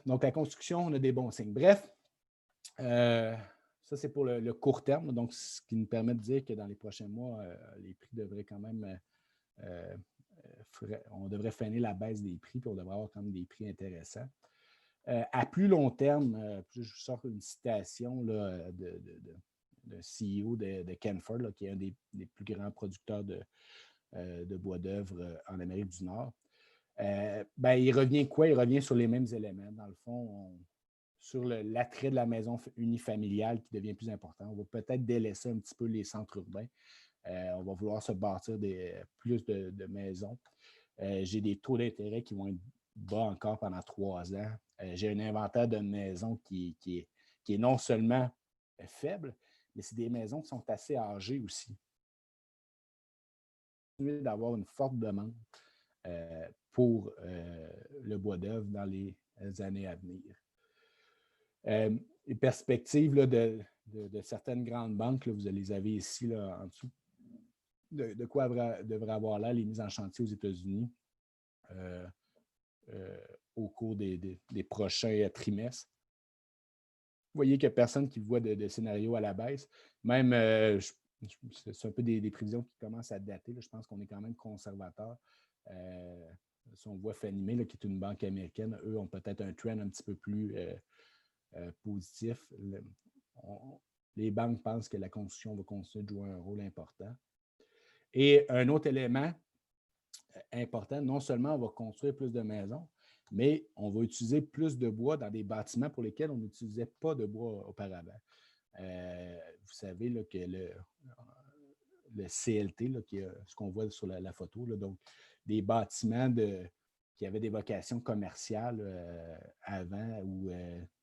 Donc, la construction, on a des bons signes. Bref, ça, c'est pour le court terme, donc ce qui nous permet de dire que dans les prochains mois, les prix devraient quand même, on devrait freiner la baisse des prix, puis on devrait avoir quand même des prix intéressants. À plus long terme, je vous sors une citation là, de CEO de Canfor, là, qui est un des plus grands producteurs de bois d'œuvre en Amérique du Nord. Il revient quoi? Il revient sur les mêmes éléments. Dans le fond, sur l'attrait de la maison unifamiliale qui devient plus important. On va peut-être délaisser un petit peu les centres urbains. On va vouloir se bâtir plus de maisons. J'ai des taux d'intérêt qui vont être bas encore pendant 3 ans. J'ai un inventaire de maisons qui est non seulement faible, mais c'est des maisons qui sont assez âgées aussi. D'avoir une forte demande pour le bois d'œuvre dans les années à venir. Les perspectives là, de certaines grandes banques, là, vous les avez ici là, en dessous, de quoi devraient avoir là les mises en chantier aux États-Unis au cours des prochains trimestres. Vous voyez qu'il n'y a personne qui voit de scénario à la baisse. Même, c'est un peu des prévisions qui commencent à dater. Là. Je pense qu'on est quand même conservateur. Si on voit Fannie Mae, là, qui est une banque américaine, eux ont peut-être un trend un petit peu plus positif. Les banques pensent que la construction va continuer de jouer un rôle important. Et un autre élément important, non seulement on va construire plus de maisons, mais on va utiliser plus de bois dans des bâtiments pour lesquels on n'utilisait pas de bois auparavant. Vous savez là, que le CLT, là, qui est ce qu'on voit sur la photo, là, donc des bâtiments qui avaient des vocations commerciales avant ou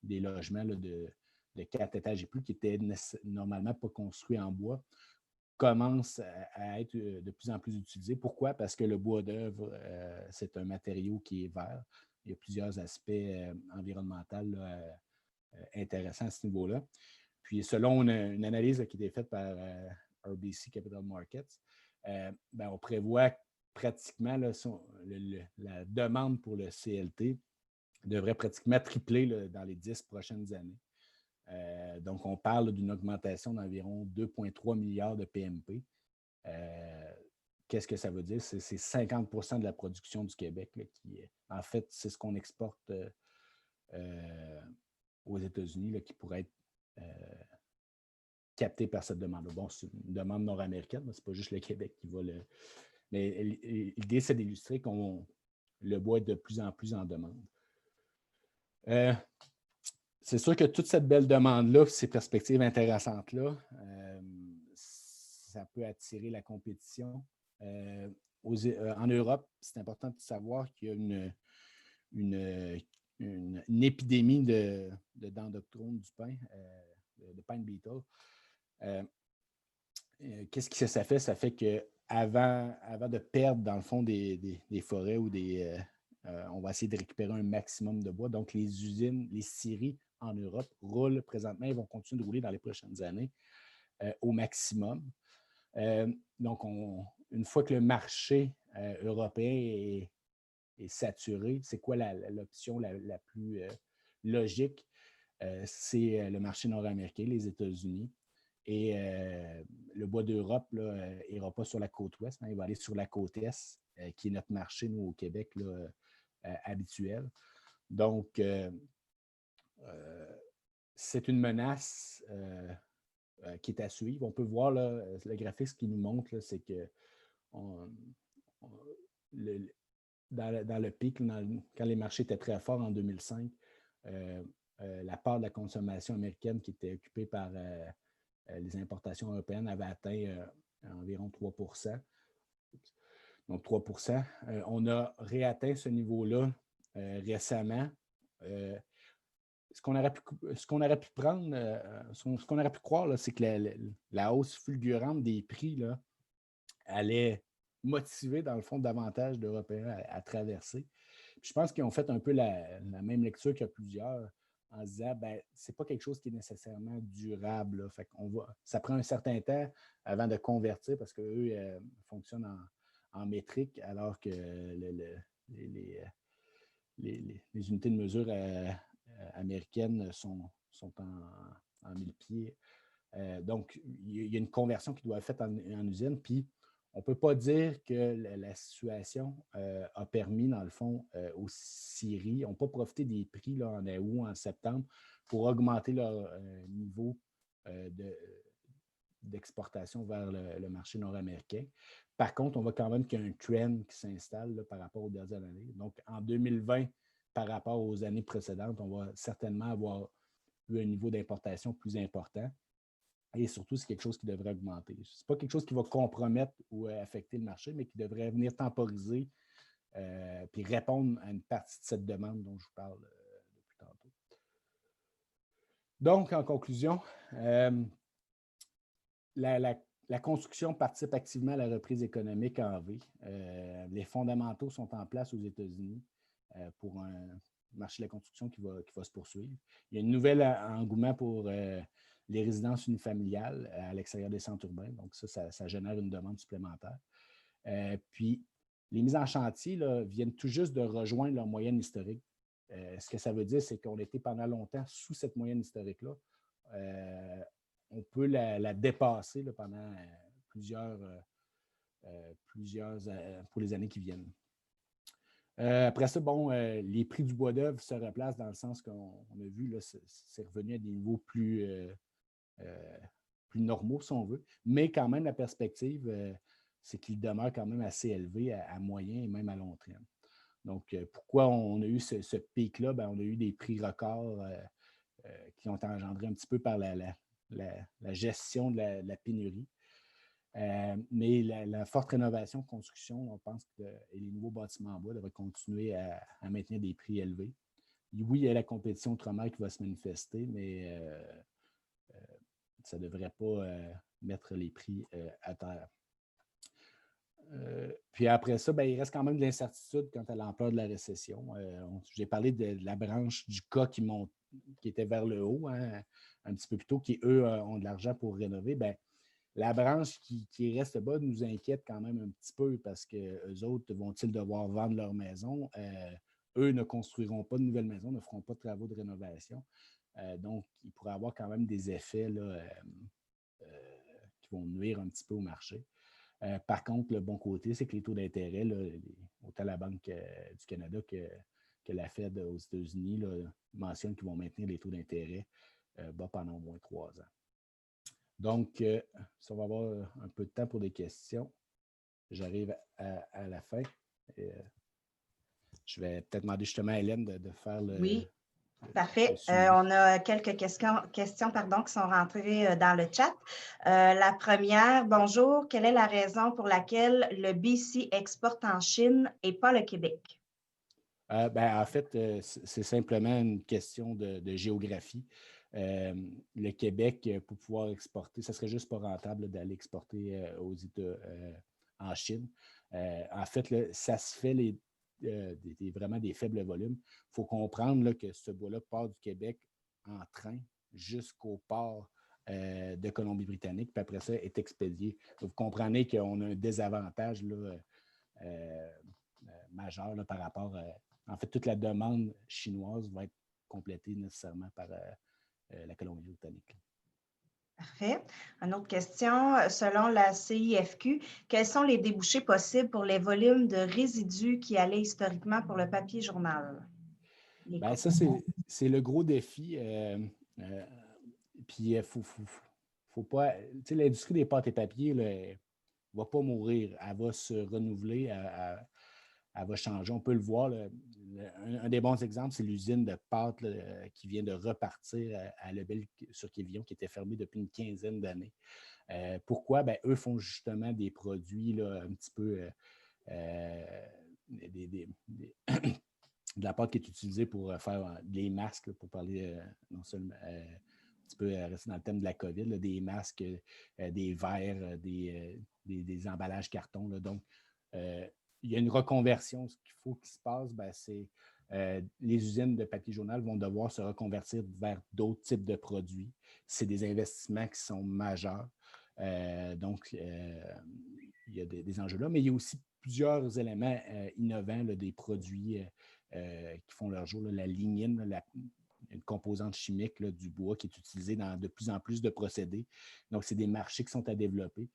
des logements là, de 4 étages et plus qui n'étaient normalement pas construits en bois, commence à être de plus en plus utilisé. Pourquoi? Parce que le bois d'œuvre, c'est un matériau qui est vert. Il y a plusieurs aspects environnementaux intéressants à ce niveau-là. Puis, selon une analyse qui a été faite par RBC Capital Markets, on prévoit pratiquement là, la demande pour le CLT devrait pratiquement tripler là, dans les 10 prochaines années. Donc, on parle d'une augmentation d'environ 2,3 milliards de PMP. Qu'est-ce que ça veut dire? C'est 50% de la production du Québec là, qui, en fait, c'est ce qu'on exporte aux États-Unis là, qui pourrait être capté par cette demande-là. Bon, c'est une demande nord-américaine, mais ce n'est pas juste le Québec qui va le... Mais l'idée, c'est d'illustrer qu'on le bois est de plus en plus en demande. C'est sûr que toute cette belle demande-là, ces perspectives intéressantes-là, ça peut attirer la compétition. En Europe, c'est important de savoir qu'il y a une épidémie de dendroctone du pin, de pine beetle. Qu'est-ce que ça fait? Ça fait qu'avant de perdre, dans le fond, des forêts ou on va essayer de récupérer un maximum de bois. Donc, les usines, les scieries en Europe roulent présentement. Ils vont continuer de rouler dans les prochaines années au maximum. Donc, une fois que le marché européen est saturé, c'est quoi l'option la plus logique? C'est le marché nord-américain, les États-Unis. Et le bois d'Europe n'ira pas sur la côte ouest, hein, il va aller sur la côte est, qui est notre marché, nous, au Québec, là, habituel. Donc, c'est une menace qui est à suivre. On peut voir là, le graphique qui nous montre, là, c'est que dans le pic, quand les marchés étaient très forts en 2005, la part de la consommation américaine qui était occupée par les importations européennes avait atteint environ 3 %. donc 3 On a réatteint ce niveau-là récemment. Ce qu'on aurait pu prendre, ce qu'on aurait pu croire, c'est que la hausse fulgurante des prix là, allait motiver, dans le fond, davantage d'Européens à traverser. Puis je pense qu'ils ont fait un peu la même lecture que plusieurs en se disant, ben, c'est pas quelque chose qui est nécessairement durable. Là. Fait qu'on ça prend un certain temps avant de convertir parce qu'eux fonctionnent en métrique, alors que les unités de mesure américaines sont en mille pieds. Donc, il y a une conversion qui doit être faite en usine. Puis, on ne peut pas dire que la situation a permis, dans le fond, aux scieries, n'ont pas profité des prix là, en août, en septembre, pour augmenter leur niveau d'exportation vers le marché nord-américain. Par contre, on voit quand même qu'il y a un trend qui s'installe là, par rapport aux dernières années. Donc, en 2020, par rapport aux années précédentes, on va certainement avoir eu un niveau d'importation plus important. Et surtout, c'est quelque chose qui devrait augmenter. Ce n'est pas quelque chose qui va compromettre ou affecter le marché, mais qui devrait venir temporiser puis répondre à une partie de cette demande dont je vous parle depuis tantôt. Donc, en conclusion, la construction participe activement à la reprise économique en V. Les fondamentaux sont en place aux États-Unis pour un marché de la construction qui va se poursuivre. Il y a un nouvel engouement pour les résidences unifamiliales à l'extérieur des centres urbains. Donc, ça génère une demande supplémentaire. Puis, les mises en chantier là, viennent tout juste de rejoindre leur moyenne historique. Ce que ça veut dire, c'est qu'on était pendant longtemps sous cette moyenne historique-là. On peut la dépasser là, pendant pour les années qui viennent. Après ça, bon, les prix du bois d'œuvre se replacent dans le sens qu'on a vu, là, c'est revenu à des niveaux plus normaux, si on veut. Mais quand même, la perspective, c'est qu'il demeure quand même assez élevé à moyen et même à long terme. Donc, pourquoi on a eu ce pic-là? Ben, on a eu des prix records qui ont engendré un petit peu par la gestion de la pénurie. Mais la forte rénovation, construction, on pense que et les nouveaux bâtiments en bois devraient continuer à maintenir des prix élevés. Oui, il y a la compétition outre-mer qui va se manifester, mais ça ne devrait pas mettre les prix à terre. Puis après ça, ben, il reste quand même de l'incertitude quant à l'ampleur de la récession. J'ai parlé de la branche du cas qui était vers le haut, hein, un petit peu plus tôt, qui, eux, ont de l'argent pour rénover. Ben, la branche qui reste bas nous inquiète quand même un petit peu parce qu'eux autres vont-ils devoir vendre leur maison? Eux ne construiront pas de nouvelles maisons, ne feront pas de travaux de rénovation. Donc, il pourrait y avoir quand même des effets là, qui vont nuire un petit peu au marché. Par contre, le bon côté, c'est que les taux d'intérêt, là, autant la Banque du Canada que la Fed aux États-Unis là, mentionnent qu'ils vont maintenir les taux d'intérêt bas pendant au moins 3 ans. Donc, ça va avoir un peu de temps pour des questions. J'arrive à la fin. Et, je vais peut-être demander justement à Hélène de faire le. Oui, parfait. On a quelques questions qui sont rentrées dans le chat. La première, bonjour, quelle est la raison pour laquelle le BC exporte en Chine et pas le Québec? En fait, c'est simplement une question de géographie. Le Québec, pour pouvoir exporter, ça serait juste pas rentable d'aller exporter aux États en Chine. En fait, là, ça se fait vraiment des faibles volumes. Il faut comprendre là, que ce bois-là part du Québec en train jusqu'au port de Colombie-Britannique, puis après ça, est expédié. Donc, vous comprenez qu'on a un désavantage là, majeur là, par rapport à. En fait, toute la demande chinoise va être complétée nécessairement par la Colombie-Britannique. Parfait. Une autre question. Selon la CIFQ, quels sont les débouchés possibles pour les volumes de résidus qui allaient historiquement pour le papier journal? Ça, c'est le gros défi. Puis, il ne faut pas. Tu sais, l'industrie des pâtes et papiers ne va pas mourir. Elle va se renouveler. Elle va changer. On peut le voir. Un des bons exemples, c'est l'usine de pâtes qui vient de repartir à Lebel-sur-Quévillon, qui était fermée depuis une quinzaine d'années. Pourquoi? Eux font justement des produits là, un petit peu de la pâte qui est utilisée pour faire des masques, là, pour parler non seulement un petit peu rester dans le thème de la COVID, là, des masques, des verres, des emballages carton. Là. Donc, il y a une reconversion. Ce qu'il faut qu'il se passe, c'est les usines de papier journal vont devoir se reconvertir vers d'autres types de produits. C'est des investissements qui sont majeurs. Donc, il y a des enjeux là, mais il y a aussi plusieurs éléments innovants, là, des produits qui font leur jour. Là, la lignine, une composante chimique là, du bois qui est utilisée dans de plus en plus de procédés. Donc, c'est des marchés qui sont à développer.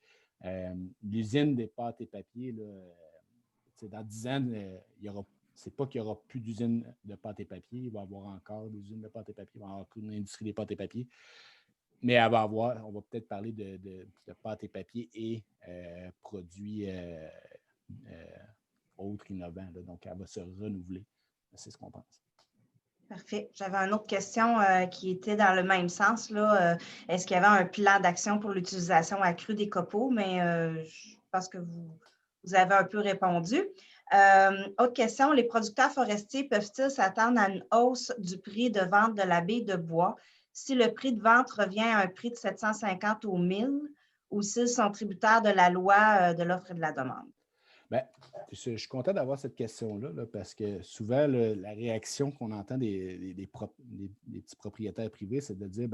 L'usine des pâtes et papiers, là, dans 10 ans, c'est pas qu'il n'y aura plus d'usines de pâtes et papier. Il va y avoir encore des usines de pâtes et papier. Il va y avoir une industrie des pâtes et papier. Mais on va peut-être parler de pâtes et papier et produits autres innovants. Là. Donc, elle va se renouveler. C'est ce qu'on pense. Parfait. J'avais une autre question qui était dans le même sens. Là. Est-ce qu'il y avait un plan d'action pour l'utilisation accrue des copeaux? Mais je pense que vous avez un peu répondu. Autre question, les producteurs forestiers peuvent-ils s'attendre à une hausse du prix de vente de la baie de bois si le prix de vente revient à un prix de 750 au 1000 ou s'ils sont tributaires de la loi de l'offre et de la demande? Bien, je suis content d'avoir cette question-là là, parce que souvent, la réaction qu'on entend des petits propriétaires privés, c'est de dire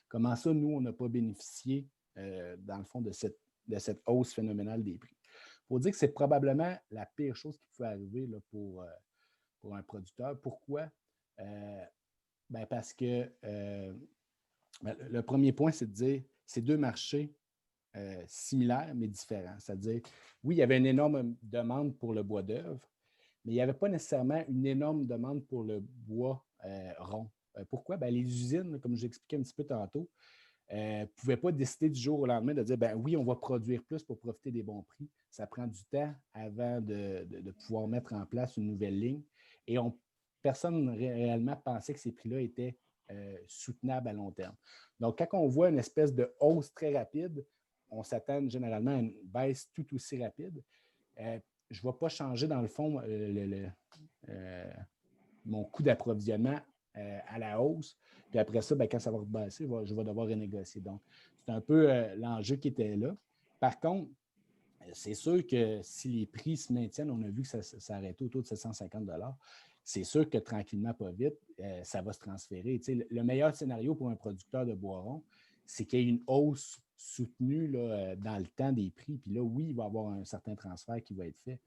comment ça, nous, on n'a pas bénéficié, dans le fond, de cette hausse phénoménale des prix. Il faut dire que c'est probablement la pire chose qui pouvait arriver là, pour un producteur. Pourquoi? Parce que le premier point, c'est de dire ces deux marchés similaires mais différents. C'est-à-dire, oui, il y avait une énorme demande pour le bois d'œuvre, mais il n'y avait pas nécessairement une énorme demande pour le bois rond. Pourquoi? Les usines, comme je l'expliquais un petit peu tantôt, ne pouvaient pas décider du jour au lendemain de dire oui, on va produire plus pour profiter des bons prix. Ça prend du temps avant de pouvoir mettre en place une nouvelle ligne. Et personne réellement pensait que ces prix-là étaient soutenables à long terme. Donc, quand on voit une espèce de hausse très rapide, on s'attend généralement à une baisse tout aussi rapide. Je ne vais pas changer, dans le fond, mon coût d'approvisionnement à la hausse. Puis après ça, quand ça va rebaisser, je vais devoir renégocier. Donc, c'est un peu l'enjeu qui était là. Par contre, c'est sûr que si les prix se maintiennent, on a vu que ça s'arrêtait autour de 750 $. C'est sûr que tranquillement, pas vite, ça va se transférer. Tu sais, le meilleur scénario pour un producteur de bois rond, c'est qu'il y ait une hausse soutenue là, dans le temps des prix. Puis là, oui, il va y avoir un certain transfert qui va être fait.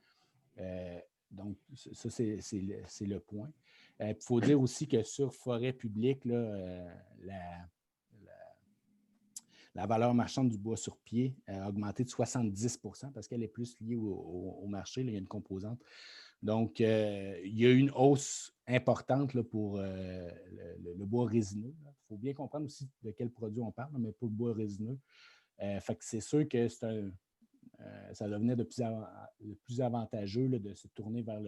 Donc, ça, c'est le point. Il faut dire aussi que sur forêt publique, là, la valeur marchande du bois sur pied a augmenté de 70 % parce qu'elle est plus liée au marché. Là, il y a une composante. Donc, il y a eu une hausse importante là, pour le bois résineux. Il faut bien comprendre aussi de quel produit on parle, mais pour le bois résineux. Fait que c'est sûr que ça devenait de plus avantageux là, de se tourner vers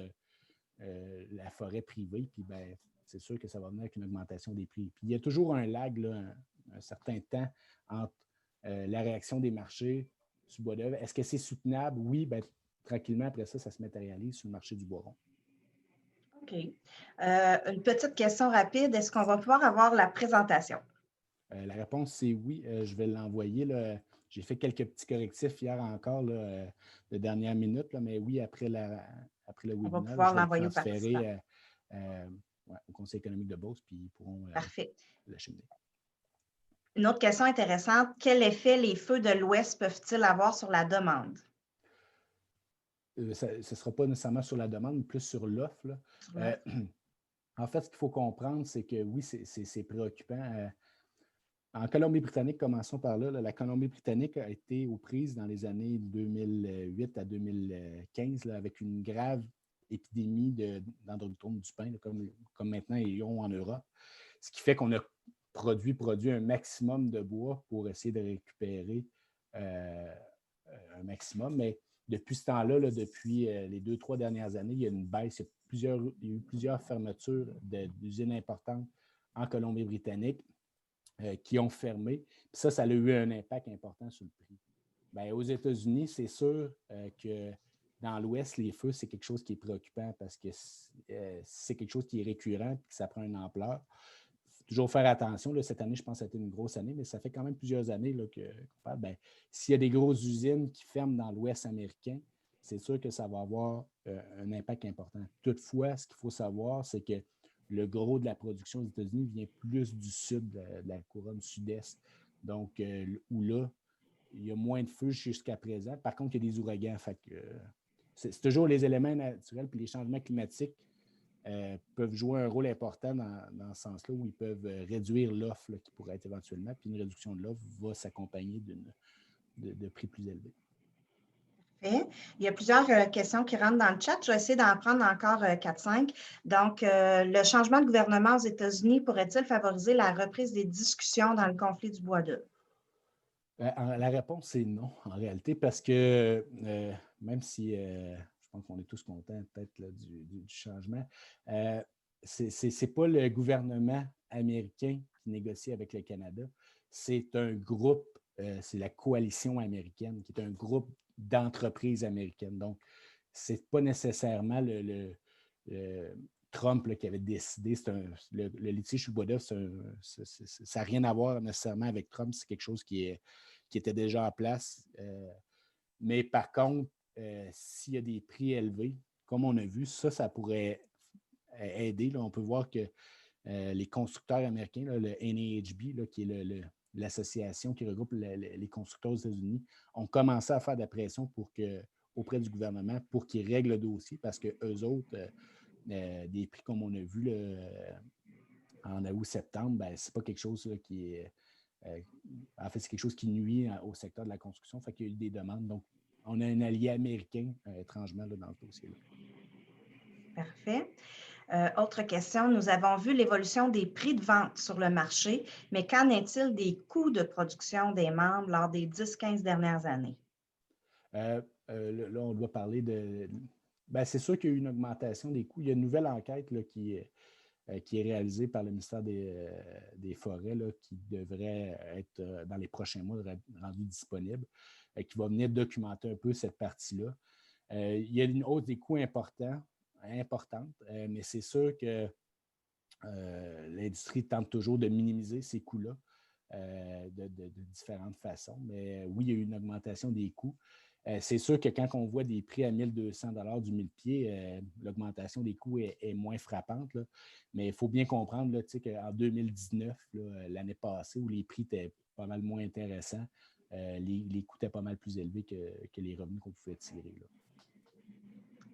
la forêt privée. Puis, c'est sûr que ça va venir avec une augmentation des prix. Puis, il y a toujours un lag, là, un certain temps entre la réaction des marchés sur le bois d'œuvre. Est-ce que c'est soutenable? Oui, tranquillement, après ça se matérialise sur le marché du bois rond. OK. Une petite question rapide. Est-ce qu'on va pouvoir avoir la présentation? La réponse, c'est oui. Je vais l'envoyer. Là. J'ai fait quelques petits correctifs hier encore, là, de dernière minute, là, mais oui, après le On va webinaire, pouvoir je vais le l'envoyer aux participants. transférer au Conseil économique de Beauce, puis ils pourront Parfait. l'acheminer. Une autre question intéressante. Quel effet les feux de l'Ouest peuvent-ils avoir sur la demande? Ce ne sera pas nécessairement sur la demande, mais plus sur l'offre. En fait, ce qu'il faut comprendre, c'est que oui, c'est préoccupant. En Colombie-Britannique, commençons par là. La Colombie-Britannique a été aux prises dans les années 2008 à 2015 là, avec une grave épidémie d'endromitome du pain, là, comme maintenant ils ont en Europe. Ce qui fait qu'on a produit un maximum de bois pour essayer de récupérer un maximum. Mais depuis ce temps-là, là, depuis les 2-3 dernières années, il y a une baisse. Il y a eu plusieurs fermetures d'usines importantes en Colombie-Britannique. Qui ont fermé. Puis ça a eu un impact important sur le prix. Aux États-Unis, c'est sûr que dans l'Ouest, les feux, c'est quelque chose qui est préoccupant parce que c'est quelque chose qui est récurrent et que ça prend une ampleur. Il faut toujours faire attention. Là, cette année, je pense que ça a été une grosse année, mais ça fait quand même plusieurs années là, s'il y a des grosses usines qui ferment dans l'Ouest américain, c'est sûr que ça va avoir un impact important. Toutefois, ce qu'il faut savoir, c'est que le gros de la production aux États-Unis vient plus du sud, de la couronne sud-est. Donc, où là, il y a moins de feux jusqu'à présent. Par contre, il y a des ouragans. Fait que, c'est toujours les éléments naturels puis les changements climatiques peuvent jouer un rôle important dans ce sens-là où ils peuvent réduire l'offre qui pourrait être éventuellement. Puis une réduction de l'offre va s'accompagner de prix plus élevés. Parfait. Il y a plusieurs questions qui rentrent dans le chat. Je vais essayer d'en prendre encore 4-5. Donc, le changement de gouvernement aux États-Unis pourrait-il favoriser la reprise des discussions dans le conflit du bois d'œuvre? La réponse, c'est non, en réalité, parce que même si je pense qu'on est tous contents peut-être là, du changement, c'est pas le gouvernement américain qui négocie avec le Canada, c'est un groupe, c'est la coalition américaine, qui est un groupe d'entreprises américaines. Donc, c'est pas nécessairement le Trump là, qui avait décidé, le litige sur le bois d'œuvre, ça n'a rien à voir nécessairement avec Trump, c'est quelque chose qui était déjà en place. Mais par contre, s'il y a des prix élevés, comme on a vu, ça pourrait aider. Là. On peut voir que les constructeurs américains, là, le NAHB, là, qui est l'association qui regroupe les constructeurs aux États-Unis, ont commencé à faire de la pression auprès du gouvernement pour qu'ils règlent le dossier parce qu'eux autres, des prix comme on a vu là, en août-septembre, ben, ce n'est pas quelque chose là, qui est. En fait, c'est quelque chose qui nuit au secteur de la construction. Fait qu'il y a eu des demandes. Donc, on a un allié américain, étrangement, là, dans ce dossier-là. Parfait. Autre question, nous avons vu l'évolution des prix de vente sur le marché, mais qu'en est-il des coûts de production des membres lors des 10-15 dernières années? Là, on doit parler de. Ben, c'est sûr qu'il y a eu une augmentation des coûts. Il y a une nouvelle enquête là, qui est réalisée par le ministère des Forêts, là, qui devrait être dans les prochains mois rendu disponible, qui va venir documenter un peu cette partie-là. Il y a une hausse des coûts importante, mais c'est sûr que l'industrie tente toujours de minimiser ces coûts-là de différentes façons. Mais oui, il y a eu une augmentation des coûts. C'est sûr que quand on voit des prix à 1 200 $ du mille-pieds, l'augmentation des coûts est moins frappante. Là. Mais il faut bien comprendre là, qu'en 2019, là, l'année passée, où les prix étaient pas mal moins intéressants, les coûts étaient pas mal plus élevés que les revenus qu'on pouvait tirer. Là.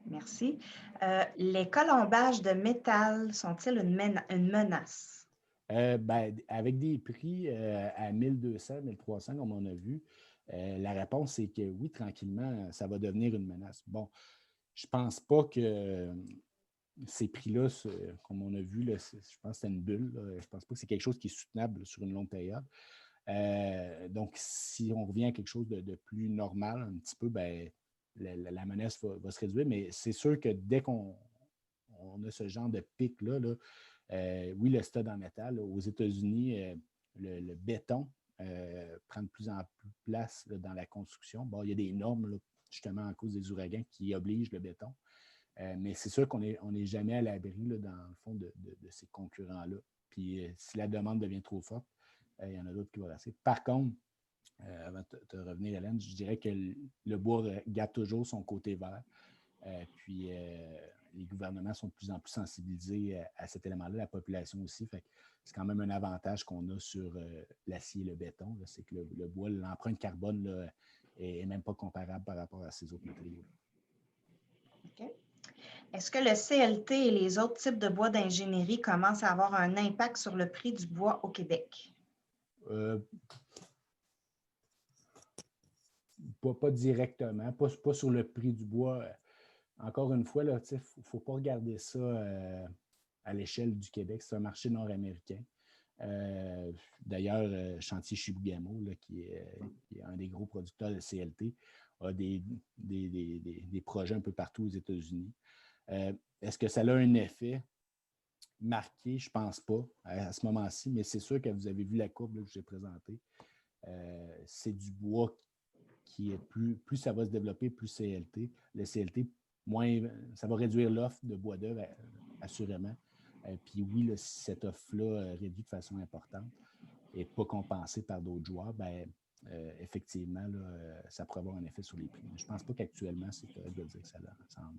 Merci. Les colombages de métal sont-ils une menace? Avec des prix à 1 200, 1 300, comme on a vu, la réponse est que oui, tranquillement, ça va devenir une menace. Bon, je ne pense pas que ces prix-là, comme on a vu, là, je pense que c'est une bulle. Là. Je ne pense pas que c'est quelque chose qui est soutenable sur une longue période. Donc, si on revient à quelque chose de plus normal, un petit peu, ben, la menace va se réduire. Mais c'est sûr que dès qu'on a ce genre de pic-là, là, oui, le stud en métal, aux États-Unis, le béton prend de plus en plus place là, dans la construction. Bon, il y a des normes, là, justement, à cause des ouragans qui obligent le béton. Mais c'est sûr qu'on n'est jamais à l'abri, là, dans le fond, de ces concurrents-là. Puis, si la demande devient trop forte, il y en a d'autres qui vont rester. Par contre, avant de te revenir, Hélène, je dirais que le bois garde toujours son côté vert. Puis, les gouvernements sont de plus en plus sensibilisés à cet élément-là, la population aussi. Fait que c'est quand même un avantage qu'on a sur l'acier et le béton. Là, c'est que le bois, l'empreinte carbone là, est même pas comparable par rapport à ces autres matériaux. OK. Est-ce que le CLT et les autres types de bois d'ingénierie commencent à avoir un impact sur le prix du bois au Québec? Pas directement, pas sur le prix du bois. Encore une fois, il ne faut pas regarder ça à l'échelle du Québec. C'est un marché nord-américain. D'ailleurs, Chantier Chibougamau, là, qui est un des gros producteurs de CLT, a des projets un peu partout aux États-Unis. Est-ce que ça a un effet marqué? Je ne pense pas à ce moment-ci, mais c'est sûr que vous avez vu la courbe là, que je vous ai présentée. C'est du bois qui est plus ça va se développer, plus CLT. Le CLT, moins ça va réduire l'offre de bois d'œuvre, assurément. Puis oui, là, si cette offre-là réduit de façon importante et pas compensée par d'autres joueurs, bien, effectivement, là, ça pourrait avoir un effet sur les prix. Mais je ne pense pas qu'actuellement, c'est correct de dire que ça en a.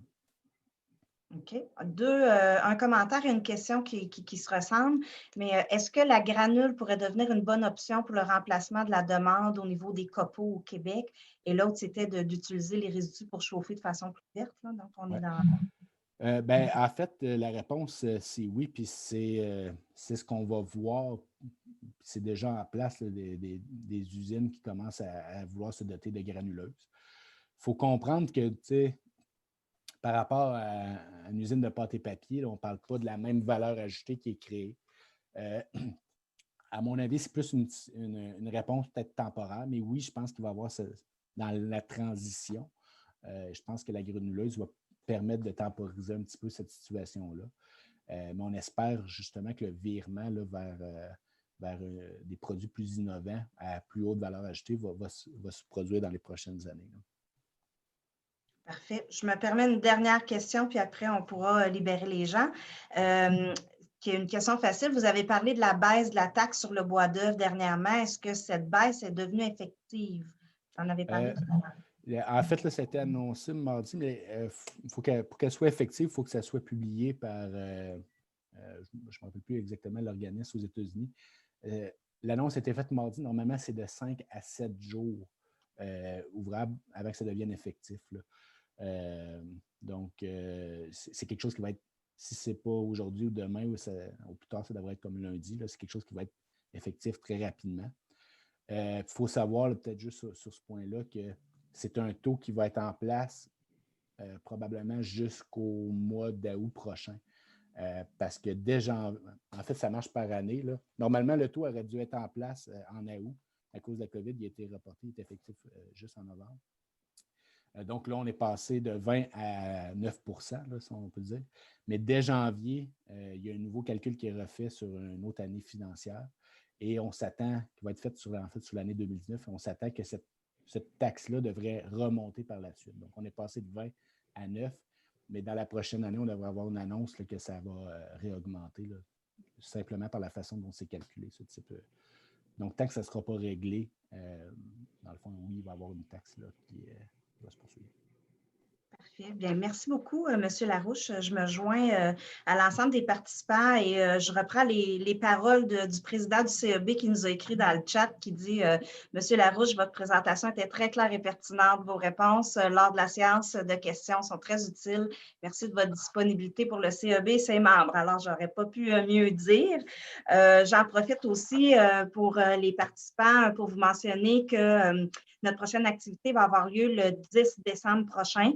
OK. Un commentaire et une question qui se ressemblent, mais est-ce que la granule pourrait devenir une bonne option pour le remplacement de la demande au niveau des copeaux au Québec? Et l'autre, c'était d'utiliser les résidus pour chauffer de façon plus verte. Là, donc, on est dans… En fait, la réponse, c'est oui, puis c'est ce qu'on va voir. C'est déjà en place là, des usines qui commencent à vouloir se doter de granuleuses. Il faut comprendre que, tu sais, par rapport à une usine de pâte et papier, là, on ne parle pas de la même valeur ajoutée qui est créée. À mon avis, c'est plus une réponse peut-être temporaire, mais oui, je pense qu'il va y avoir dans la transition, je pense que la granuleuse va permettre de temporiser un petit peu cette situation-là. Mais on espère justement que le virement là, vers des produits plus innovants à plus haute valeur ajoutée va se produire dans les prochaines années. Là. Parfait. Je me permets une dernière question, puis après, on pourra libérer les gens. Qui est une question facile. Vous avez parlé de la baisse de la taxe sur le bois d'œuvre dernièrement. Est-ce que cette baisse est devenue effective? Vous en avez parlé tout à l'heure. En fait, là, ça a été annoncé mardi, mais pour qu'elle soit effective, il faut que ça soit publié par, je ne me rappelle plus exactement l'organisme aux États-Unis. L'annonce a été faite mardi. Normalement, c'est de 5 à 7 jours ouvrables avant que ça devienne effectif. Là. Donc, c'est quelque chose qui va être, si ce n'est pas aujourd'hui ou demain, ou plus tard, ça devrait être comme lundi, c'est quelque chose qui va être effectif très rapidement. Il faut savoir, peut-être juste sur ce point-là, que c'est un taux qui va être en place probablement jusqu'au mois d'août prochain. Parce que en fait, ça marche par année. Là. Normalement, le taux aurait dû être en place en août. À cause de la COVID, il a été reporté, il est effectif juste en novembre. Donc là, on est passé de 20 à 9 %, là, si on peut dire. Mais dès janvier, il y a un nouveau calcul qui est refait sur une autre année financière. Et on s'attend, qui va être fait sur l'année 2019, on s'attend que cette taxe-là devrait remonter par la suite. Donc, on est passé de 20 à 9, mais dans la prochaine année, on devrait avoir une annonce là, que ça va réaugmenter, là, simplement par la façon dont c'est calculé, ce type. Donc, tant que ça ne sera pas réglé, dans le fond, oui, il va y avoir une taxe là, qui va se poursuivre. Parfait. Bien, merci beaucoup, M. Larouche. Je me joins à l'ensemble des participants et je reprends les paroles du président du CEB qui nous a écrit dans le chat qui dit « M. Larouche, votre présentation était très claire et pertinente. Vos réponses lors de la séance de questions sont très utiles. Merci de votre disponibilité pour le CEB et ses membres. » Alors, je n'aurais pas pu mieux dire. J'en profite aussi pour les participants pour vous mentionner que notre prochaine activité va avoir lieu le 10 décembre prochain.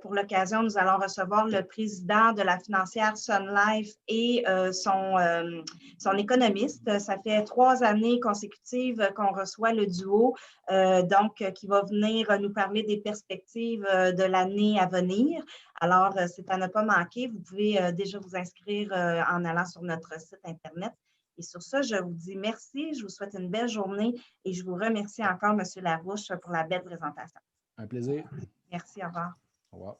Pour l'occasion, nous allons recevoir le président de la financière Sun Life et son économiste. Ça fait 3 années consécutives qu'on reçoit le duo, donc qui va venir nous parler des perspectives de l'année à venir. Alors, c'est à ne pas manquer. Vous pouvez déjà vous inscrire en allant sur notre site Internet. Et sur ça, je vous dis merci, je vous souhaite une belle journée et je vous remercie encore, M. Larouche, pour la belle présentation. Un plaisir. Merci, au revoir. Au revoir.